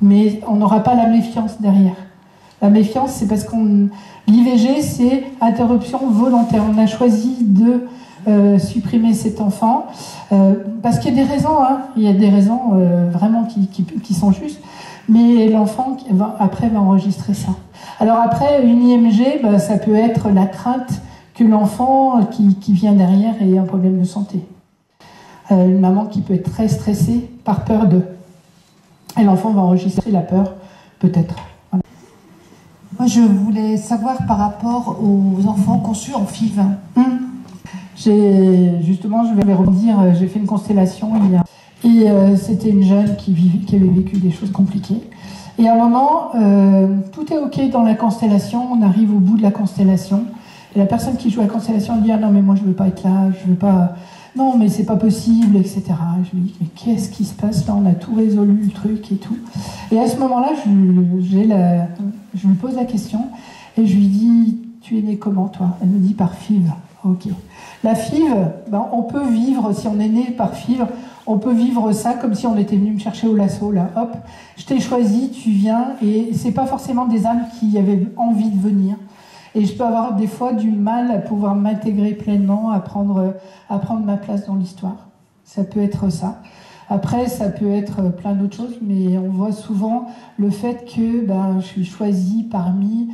Mais on n'aura pas la méfiance derrière. La méfiance, c'est parce l'IVG, c'est interruption volontaire. On a choisi de supprimer cet enfant, parce qu'il y a des raisons, il y a des raisons vraiment qui sont justes, mais l'enfant après va enregistrer ça. Alors après, une IMG, ça peut être la crainte que l'enfant qui vient derrière ait un problème de santé. Une maman qui peut être très stressée par peur d'eux. Et l'enfant va enregistrer la peur, peut-être. Voilà. Moi, je voulais savoir par rapport aux enfants conçus en FIV. Justement, je vais rebondir, j'ai fait une constellation et c'était une jeune qui avait vécu des choses compliquées. Et à un moment, tout est ok dans la constellation, on arrive au bout de la constellation, et la personne qui joue la constellation dit « Ah non, mais moi je veux pas être là, je veux pas... Non, mais c'est pas possible, etc. » Je lui dis « Mais qu'est-ce qui se passe là? On a tout résolu, le truc et tout. » Et à ce moment-là, je lui pose la question, et je lui dis « Tu es née comment, toi ?» Elle me dit « Par FIV. » Ok. La FIV, on peut vivre, si on est né par FIV, on peut vivre ça comme si on était venu me chercher au lasso, là. Hop, je t'ai choisi, tu viens, et c'est pas forcément des âmes qui avaient envie de venir. Et je peux avoir des fois du mal à pouvoir m'intégrer pleinement, à prendre ma place dans l'histoire. Ça peut être ça. Après, ça peut être plein d'autres choses, mais on voit souvent le fait que je suis choisie parmi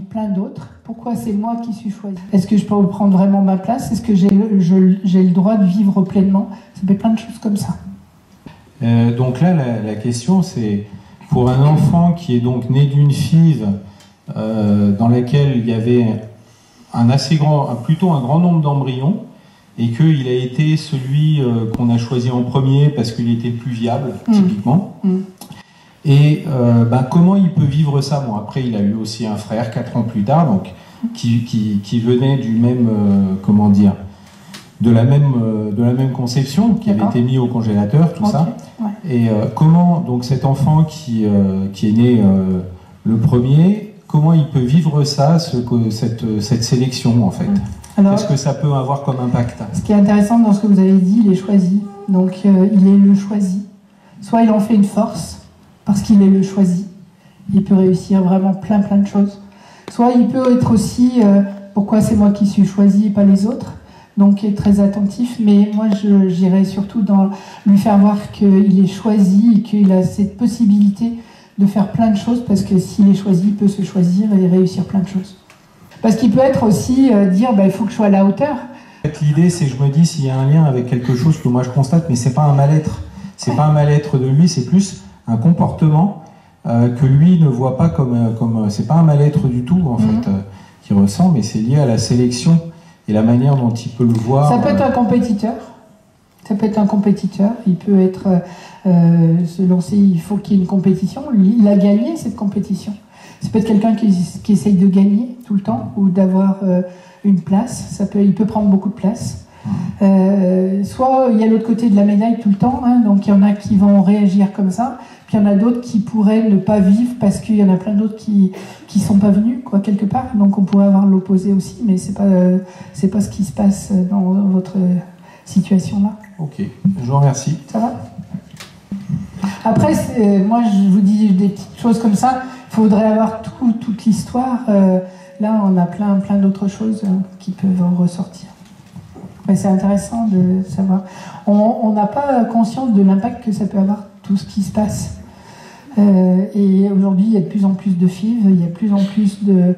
plein d'autres. Pourquoi c'est moi qui suis choisie? Est-ce que je peux prendre vraiment ma place? Est-ce que j'ai le droit de vivre pleinement? Ça fait plein de choses comme ça. Donc là, la question, c'est pour un enfant qui est donc né d'une FIV dans laquelle il y avait plutôt un grand nombre d'embryons, et qu'il a été celui qu'on a choisi en premier parce qu'il était plus viable, typiquement. Et comment il peut vivre ça? Bon, après, il a eu aussi un frère 4 ans plus tard, donc qui venait du même, de la même conception, qui avait été mis au congélateur, tout ça. Ouais. Et comment donc cet enfant qui est né le premier, comment il peut vivre ça, cette sélection en fait? Qu'est-ce que ça peut avoir comme impact? Ce qui est intéressant dans ce que vous avez dit, il est choisi. Donc il est le choisi. Soit il en fait une force, parce qu'il est le choisi. Il peut réussir vraiment plein de choses. Soit il peut être aussi, pourquoi c'est moi qui suis choisi et pas les autres? Donc il est très attentif, mais moi j'irais surtout dans lui faire voir qu'il est choisi et qu'il a cette possibilité de faire plein de choses, parce que s'il est choisi, il peut se choisir et réussir plein de choses. Parce qu'il peut être aussi dire, il faut que je sois à la hauteur. L'idée, c'est, je me dis, s'il y a un lien avec quelque chose que moi je constate, mais c'est pas un mal-être. C'est pas un mal-être de lui, c'est plus un comportement que lui ne voit pas comme c'est pas un mal-être du tout en fait qu'il ressent, mais c'est lié à la sélection et la manière dont il peut le voir. Ça peut être un compétiteur. Ça peut être un compétiteur. Il peut être se lancer. Il faut qu'il y ait une compétition. Lui, il a gagné cette compétition. Ça peut être quelqu'un qui essaye de gagner tout le temps ou d'avoir une place. Il peut prendre beaucoup de place. Soit il y a l'autre côté de la médaille tout le temps, hein, donc il y en a qui vont réagir comme ça, puis il y en a d'autres qui pourraient ne pas vivre parce qu'il y en a plein d'autres qui sont pas venus quoi quelque part, donc on pourrait avoir l'opposé aussi, mais c'est pas ce qui se passe dans votre situation là. Ok, je vous remercie. Ça va? Après, moi je vous dis des petites choses comme ça, il faudrait avoir toute l'histoire, là on a plein d'autres choses qui peuvent en ressortir. Mais c'est intéressant de savoir. On n'a pas conscience de l'impact que ça peut avoir, tout ce qui se passe. Et aujourd'hui, il y a de plus en plus de FIV, il y a de plus en plus de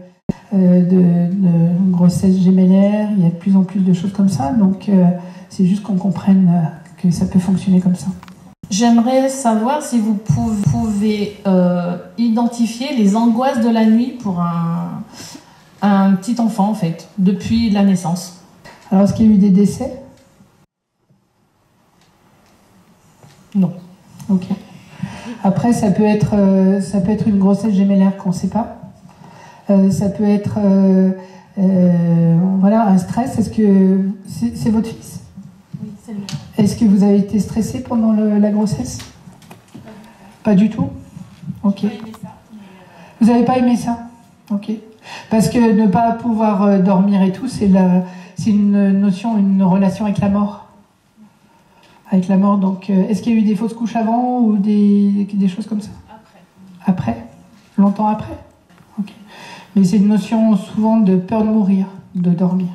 grossesses gémellaires, il y a de plus en plus de choses comme ça. Donc, c'est juste qu'on comprenne que ça peut fonctionner comme ça. J'aimerais savoir si vous pouvez identifier les angoisses de la nuit pour un petit enfant, en fait, depuis la naissance. Alors, est-ce qu'il y a eu des décès? Non. Ok. Après, ça peut être une grossesse gémellaire qu'on ne sait pas. Ça peut être voilà, un stress. Est-ce que c'est votre fils? Oui, c'est le mien. Est-ce que vous avez été stressé pendant la grossesse? Pas du tout? Ok. Vous n'avez pas aimé ça? Ok. Parce que ne pas pouvoir dormir et tout, c'est une notion, une relation avec la mort. Avec la mort, donc est-ce qu'il y a eu des fausses couches avant ou des choses comme ça? Après. Longtemps après? Ok. Mais c'est une notion souvent de peur de mourir, de dormir.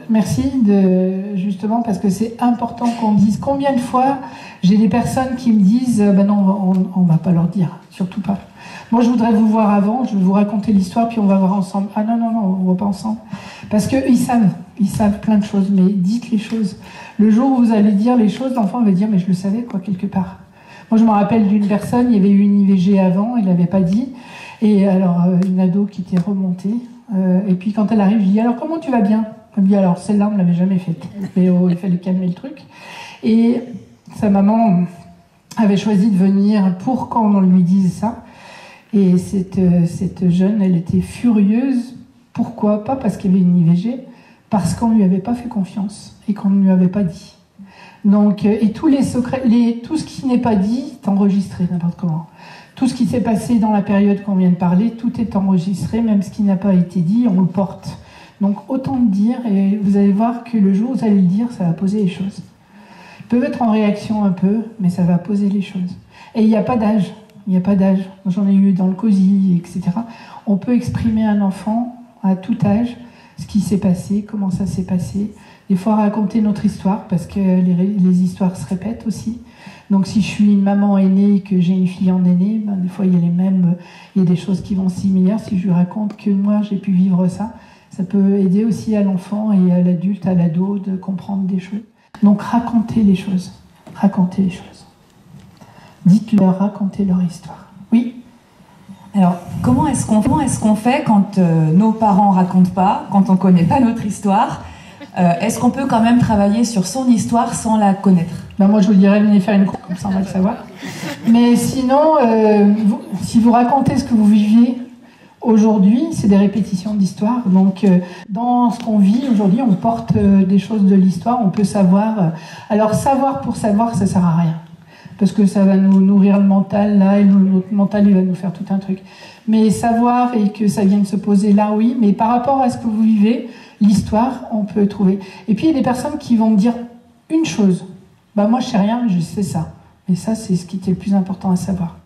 Merci justement parce que c'est important qu'on dise combien de fois j'ai des personnes qui me disent ben non, on va pas leur dire, surtout pas. Moi je voudrais vous voir avant, je vais vous raconter l'histoire puis on va voir ensemble. Ah non, on voit pas ensemble. Parce qu'ils savent plein de choses, mais dites les choses. Le jour où vous allez dire les choses, l'enfant va dire mais je le savais quoi quelque part. Moi je me rappelle d'une personne, il y avait eu une IVG avant, il l'avait pas dit, et alors une ado qui était remontée, et puis quand elle arrive, je dis alors comment tu vas bien? Elle me dit alors celle-là on ne l'avait jamais faite, mais il fallait calmer le truc. Et sa maman avait choisi de venir pour quand on lui dise ça. Et cette jeune, elle était furieuse. Pourquoi? Pas parce qu'il y avait une IVG, parce qu'on ne lui avait pas fait confiance et qu'on ne lui avait pas dit. Donc, et tous les secrets, tout ce qui n'est pas dit est enregistré n'importe comment. Tout ce qui s'est passé dans la période qu'on vient de parler, tout est enregistré, même ce qui n'a pas été dit, on le porte. Donc autant le dire, et vous allez voir que le jour où vous allez le dire, ça va poser les choses. Ils peuvent être en réaction un peu, mais ça va poser les choses. Et il n'y a pas d'âge. Il n'y a pas d'âge. J'en ai eu dans le COSI, etc. On peut exprimer à un enfant, à tout âge, ce qui s'est passé, comment ça s'est passé. Des fois, raconter notre histoire, parce que les histoires se répètent aussi. Donc, si je suis une maman aînée et que j'ai une fille en aînée, ben, des fois, il y a des choses qui vont similaires. Si je lui raconte que moi, j'ai pu vivre ça, ça peut aider aussi à l'enfant et à l'adulte, à l'ado, de comprendre des choses. Donc, racontez les choses. Racontez les choses. Dites-leur, racontez leur histoire. Oui? Alors, comment est-ce qu'on fait quand nos parents racontent pas, quand on connaît pas notre histoire? Est-ce qu'on peut quand même travailler sur son histoire sans la connaître? Ben moi, je vous dirais, venez faire une cour, comme ça on va le savoir. Mais sinon, si vous racontez ce que vous viviez aujourd'hui, c'est des répétitions d'histoire. Donc, dans ce qu'on vit aujourd'hui, on porte des choses de l'histoire, on peut savoir. Alors, savoir pour savoir, ça sert à rien. Parce que ça va nous nourrir le mental, là, et notre mental, il va nous faire tout un truc. Mais savoir et que ça vienne se poser là, oui, mais par rapport à ce que vous vivez, l'histoire, on peut trouver. Et puis, il y a des personnes qui vont me dire une chose. Bah, moi, je sais rien, mais je sais ça. Et ça, c'est ce qui était le plus important à savoir.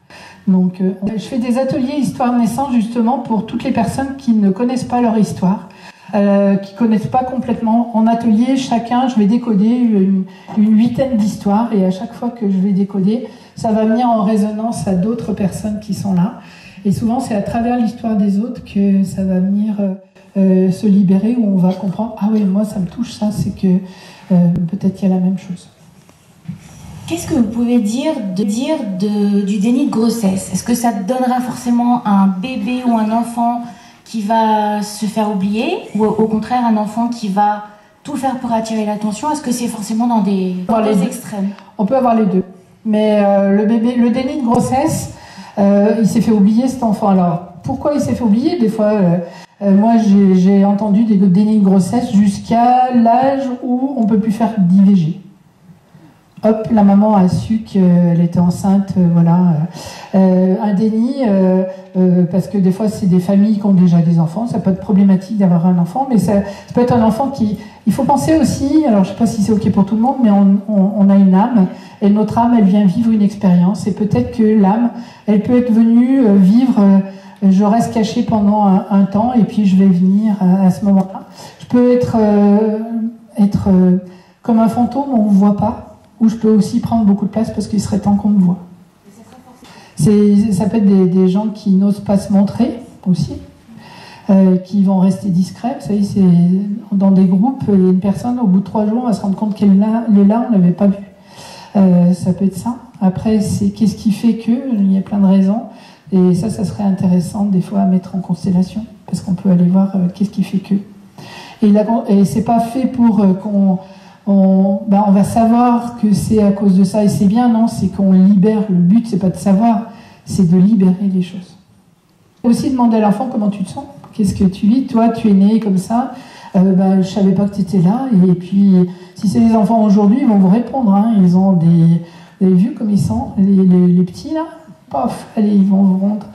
Donc, je fais des ateliers histoire naissance, justement, pour toutes les personnes qui ne connaissent pas leur histoire. Qui connaissent pas complètement. En atelier, chacun, je vais décoder une 8aine d'histoires et à chaque fois que je vais décoder, ça va venir en résonance à d'autres personnes qui sont là. Et souvent, c'est à travers l'histoire des autres que ça va venir se libérer, où on va comprendre, ah oui, moi ça me touche ça, c'est que peut-être il y a la même chose. Qu'est-ce que vous pouvez dire du déni de grossesse? Est-ce que ça donnera forcément un bébé ou un enfant qui va se faire oublier, ou au contraire un enfant qui va tout faire pour attirer l'attention? Est-ce que c'est forcément dans des extrêmes? On peut avoir les deux. Mais le déni de grossesse, il s'est fait oublier, cet enfant. Alors, pourquoi il s'est fait oublier? Des fois, moi j'ai entendu des dénis de grossesse jusqu'à l'âge où on ne peut plus faire d'IVG. Hop, la maman a su qu'elle était enceinte, voilà. Un déni, parce que des fois c'est des familles qui ont déjà des enfants, ça peut être problématique d'avoir un enfant, mais ça peut être un enfant qui... Il faut penser aussi, alors je ne sais pas si c'est ok pour tout le monde, mais on a une âme, et notre âme, elle vient vivre une expérience, et peut-être que l'âme, elle peut être venue vivre, je reste cachée pendant un temps, et puis je vais venir à ce moment-là. Je peux être comme un fantôme, on ne me voit pas, ou je peux aussi prendre beaucoup de place parce qu'il serait temps qu'on me voit. Ça peut être des gens qui n'osent pas se montrer aussi, qui vont rester discrets. Vous savez, c'est dans des groupes, il y a une personne, au bout de 3 jours, on va se rendre compte qu'elle est là, on ne l'avait pas vu. Ça peut être ça. Après, c'est qu'est-ce qui fait que? Il y a plein de raisons. Et ça serait intéressant des fois à mettre en constellation, parce qu'on peut aller voir qu'est-ce qui fait que. Et c'est pas fait pour on va savoir que c'est à cause de ça, et c'est bien, non, c'est qu'on libère. Le but, c'est pas de savoir, c'est de libérer les choses. Aussi demander à l'enfant comment tu te sens, qu'est-ce que tu vis, toi tu es né comme ça, je savais pas que tu étais là, et puis si c'est les enfants aujourd'hui, ils vont vous répondre, hein, ils ont vous avez vu comme ils sont, les petits là, paf, allez, ils vont vous rendre,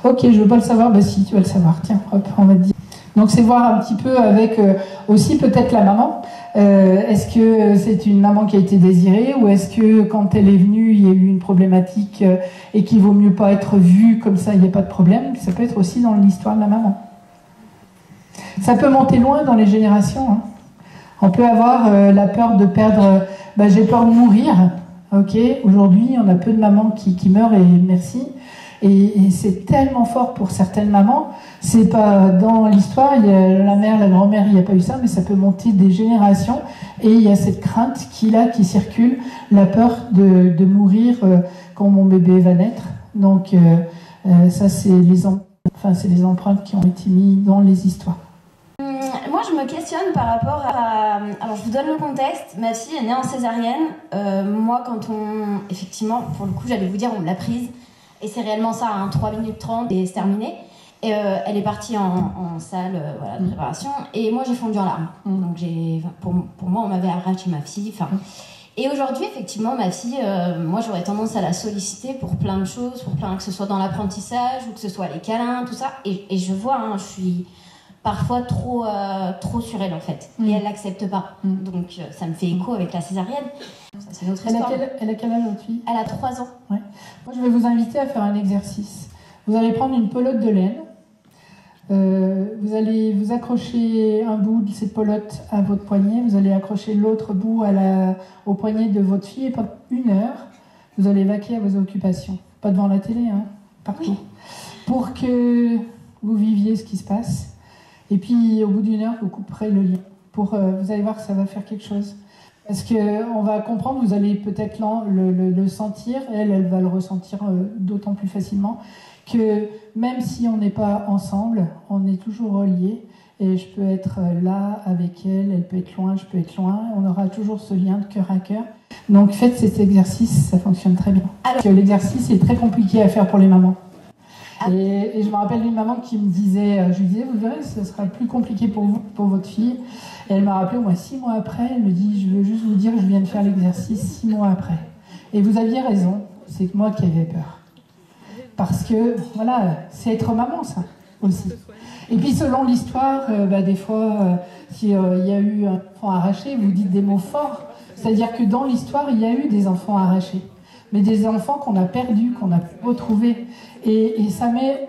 ok, je veux pas le savoir, bah si, tu vas le savoir, tiens, hop, on va te dire. Donc c'est voir un petit peu avec aussi peut-être la maman. Est-ce que c'est une maman qui a été désirée, ou est-ce que quand elle est venue, il y a eu une problématique et qu'il vaut mieux pas être vue comme ça, il n'y a pas de problème? Ça peut être aussi dans l'histoire de la maman. Ça peut monter loin dans les générations. Hein. On peut avoir la peur de perdre, j'ai peur de mourir. Ok, aujourd'hui, on a peu de mamans qui meurent, et merci. Et c'est tellement fort pour certaines mamans. C'est pas dans l'histoire, il y a la mère, la grand-mère, il n'y a pas eu ça, mais ça peut monter des générations. Et il y a cette crainte qui circule, la peur de mourir quand mon bébé va naître. Donc ça, c'est les empreintes qui ont été mises dans les histoires. Moi, je me questionne par rapport à... Alors, je vous donne le contexte. Ma fille est née en césarienne. Moi, effectivement, pour le coup, j'allais vous dire, on me l'a prise. Et c'est réellement ça, 3 minutes 30 et c'est terminé. Et elle est partie en salle de préparation. Et moi, j'ai fondu en larmes. Donc, pour moi, on m'avait arraché ma fille. Et aujourd'hui, effectivement, ma fille, moi, j'aurais tendance à la solliciter pour plein de choses, que ce soit dans l'apprentissage ou que ce soit les câlins, tout ça. Et je vois, je suis parfois trop sur elle, en fait. Et elle l'accepte pas. Donc, ça me fait écho avec la césarienne. Ça, c'est notre histoire. Elle a quel âge, votre fille? Elle a 3 ans. Ouais. Moi, je vais vous inviter à faire un exercice. Vous allez prendre une pelote de laine. Vous allez vous accrocher un bout de cette pelote à votre poignet. Vous allez accrocher l'autre bout au poignet de votre fille. Et pendant 1 heure, vous allez vaquer à vos occupations. Pas devant la télé, hein, partout. Oui. Pour que vous viviez ce qui se passe. Et puis, au bout d'1 heure, vous couperez le lien. Vous allez voir que ça va faire quelque chose. Parce qu'on va comprendre, vous allez peut-être le sentir, elle va le ressentir d'autant plus facilement, que même si on n'est pas ensemble, on est toujours reliés, et je peux être là avec elle, elle peut être loin, je peux être loin, on aura toujours ce lien de cœur à cœur. Donc faites cet exercice, ça fonctionne très bien. Parce que l'exercice est très compliqué à faire pour les mamans. Et je me rappelle d'une maman qui me disait, je lui disais, vous verrez, ce sera plus compliqué pour vous, pour votre fille. Et elle m'a rappelé au moins 6 mois après, elle me dit, je veux juste vous dire que je viens de faire l'exercice 6 mois après. Et vous aviez raison, c'est moi qui avais peur. Parce que, voilà, c'est être maman, ça, aussi. Et puis, selon l'histoire, des fois, s'il y a eu un enfant arraché, vous dites des mots forts. C'est-à-dire que dans l'histoire, il y a eu des enfants arrachés. Mais des enfants qu'on a perdus, qu'on a pu retrouver. Et ça met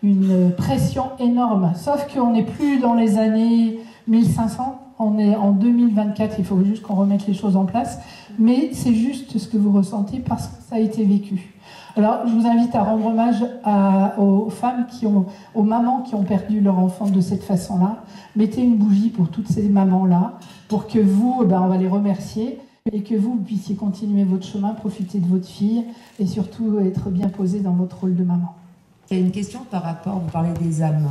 une pression énorme. Sauf qu'on n'est plus dans les années 1500, on est en 2024, il faut juste qu'on remette les choses en place. Mais c'est juste ce que vous ressentez parce que ça a été vécu. Alors, je vous invite à rendre hommage aux femmes aux mamans qui ont perdu leur enfant de cette façon-là. Mettez une bougie pour toutes ces mamans-là, pour que vous, on va les remercier. et que vous puissiez continuer votre chemin, profiter de votre fille et surtout être bien posé dans votre rôle de maman. Il y a une question par rapport, vous parlez des âmes.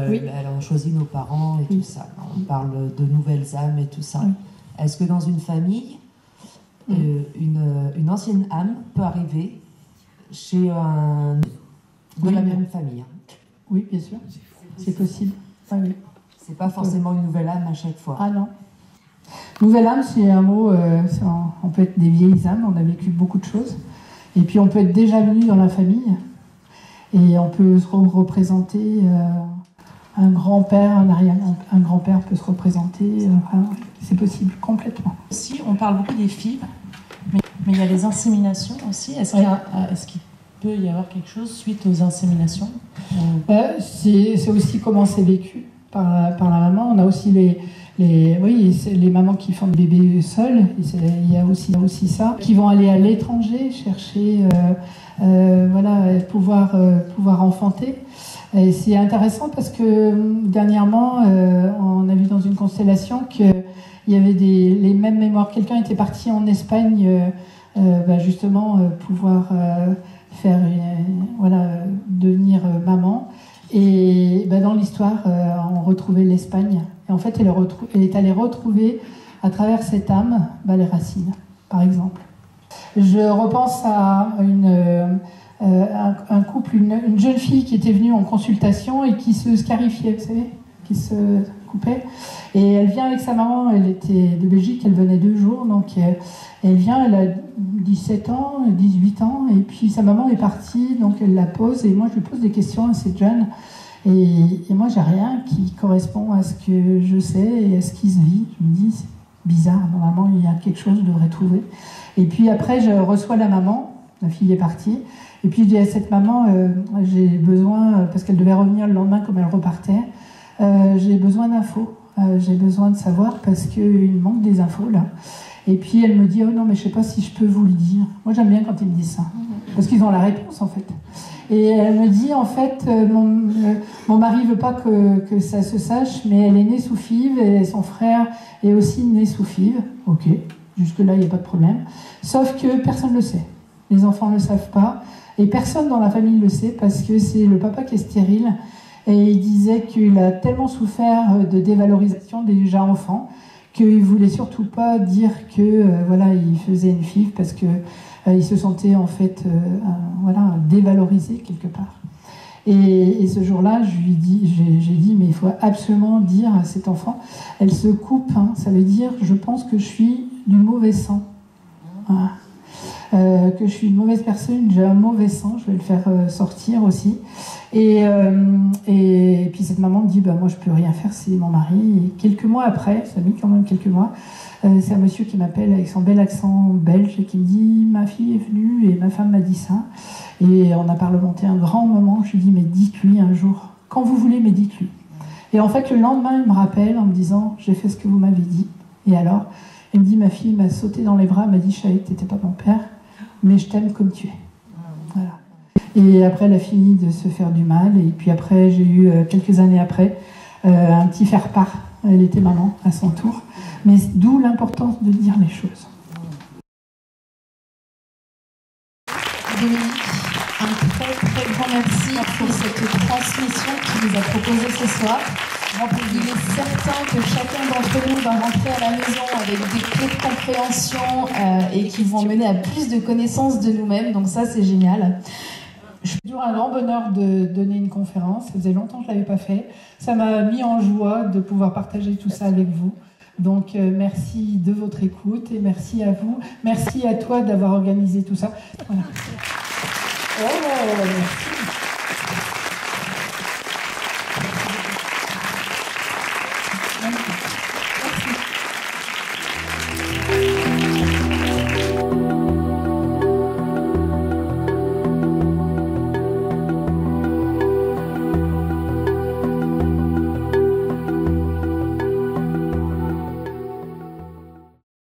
Oui. Alors, on choisit nos parents et tout ça. On parle de nouvelles âmes et tout ça. Oui. Est-ce que dans une famille, une ancienne âme peut arriver chez un de la même famille? Oui, bien sûr. C'est possible. Ah, oui. C'est pas forcément une nouvelle âme à chaque fois. Ah non. Nouvelle âme, c'est un mot, on peut être des vieilles âmes, on a vécu beaucoup de choses. Et puis on peut être déjà venu dans la famille. Et on peut se représenter, un grand-père, un grand-père peut se représenter, c'est possible, complètement. Aussi, on parle beaucoup des FIV, mais il y a les inséminations aussi. Est-ce qu'il peut y avoir quelque chose suite aux inséminations? C'est aussi comment c'est vécu par la maman. On a aussi les mamans qui font des bébés seuls, il y a aussi ça, qui vont aller à l'étranger chercher, pouvoir enfanter. Et c'est intéressant parce que dernièrement, on a vu dans une constellation qu'il y avait les mêmes mémoires. Quelqu'un était parti en Espagne, justement, pouvoir devenir maman. Et dans l'histoire, on retrouvait l'Espagne. Et en fait, elle est allée retrouver, à travers cette âme, les racines, par exemple. Je repense à un couple, une jeune fille qui était venue en consultation et qui se scarifiait, vous savez, qui se coupait. Et elle vient avec sa maman, elle était de Belgique, elle venait 2 jours, donc elle vient, elle a 17 ans, 18 ans, et puis sa maman est partie, donc elle la pose, et moi je lui pose des questions à cette jeune, et moi j'ai rien qui correspond à ce que je sais et à ce qui se vit. Je me dis, c'est bizarre, normalement il y a quelque chose, je devrais trouver. Et puis après je reçois la maman, la fille est partie, et puis je dis à cette maman, j'ai besoin, parce qu'elle devait revenir le lendemain comme elle repartait, j'ai besoin d'infos, j'ai besoin de savoir parce qu'il manque des infos là. Et puis elle me dit, oh non mais je sais pas si je peux vous le dire. Moi j'aime bien quand ils me disent ça, parce qu'ils ont la réponse en fait. Et elle me dit, en fait, mon mari veut pas que ça se sache, mais elle est née sous FIV et son frère est aussi né sous FIV. Ok, jusque là il n'y a pas de problème. Sauf que personne ne le sait. Les enfants ne le savent pas. Et personne dans la famille le sait parce que c'est le papa qui est stérile. Et il disait qu'il a tellement souffert de dévalorisation déjà enfant qu'il ne voulait surtout pas dire que il faisait une FIV parce que il se sentait en fait dévalorisé quelque part. Et ce jour-là, j'ai dit mais il faut absolument dire à cet enfant, elle se coupe, ça veut dire je pense que je suis du mauvais sang. Voilà. Que je suis une mauvaise personne, j'ai un mauvais sang, je vais le faire sortir aussi. Et puis cette maman me dit, moi je peux rien faire, c'est mon mari. Et quelques mois après, ça a mis quand même quelques mois, c'est un monsieur qui m'appelle avec son bel accent belge et qui me dit, ma fille est venue et ma femme m'a dit ça. Et on a parlementé un grand moment, je lui dis, mais dites-lui un jour, quand vous voulez, mais dites-lui. Et en fait le lendemain, il me rappelle en me disant, j'ai fait ce que vous m'avez dit. Et alors, il me dit, ma fille m'a sauté dans les bras, m'a dit, je savais que t'étais pas mon père, mais je t'aime comme tu es. Voilà. Et après, elle a fini de se faire du mal. Et puis après, j'ai eu, quelques années après, un petit faire-part. Elle était maman à son tour. Mais d'où l'importance de dire les choses. Dominique, un très très grand merci pour cette transmission que tu nous as proposée ce soir. Il est certain que chacun d'entre nous va rentrer à la maison avec des clés de compréhension et qui vont mener à plus de connaissances de nous-mêmes. Donc ça, c'est génial. C'est toujours un grand bonheur de donner une conférence. Ça faisait longtemps que je ne l'avais pas fait. Ça m'a mis en joie de pouvoir partager tout ça avec vous. Donc merci de votre écoute et merci à vous. Merci à toi d'avoir organisé tout ça. Voilà. Oh, merci.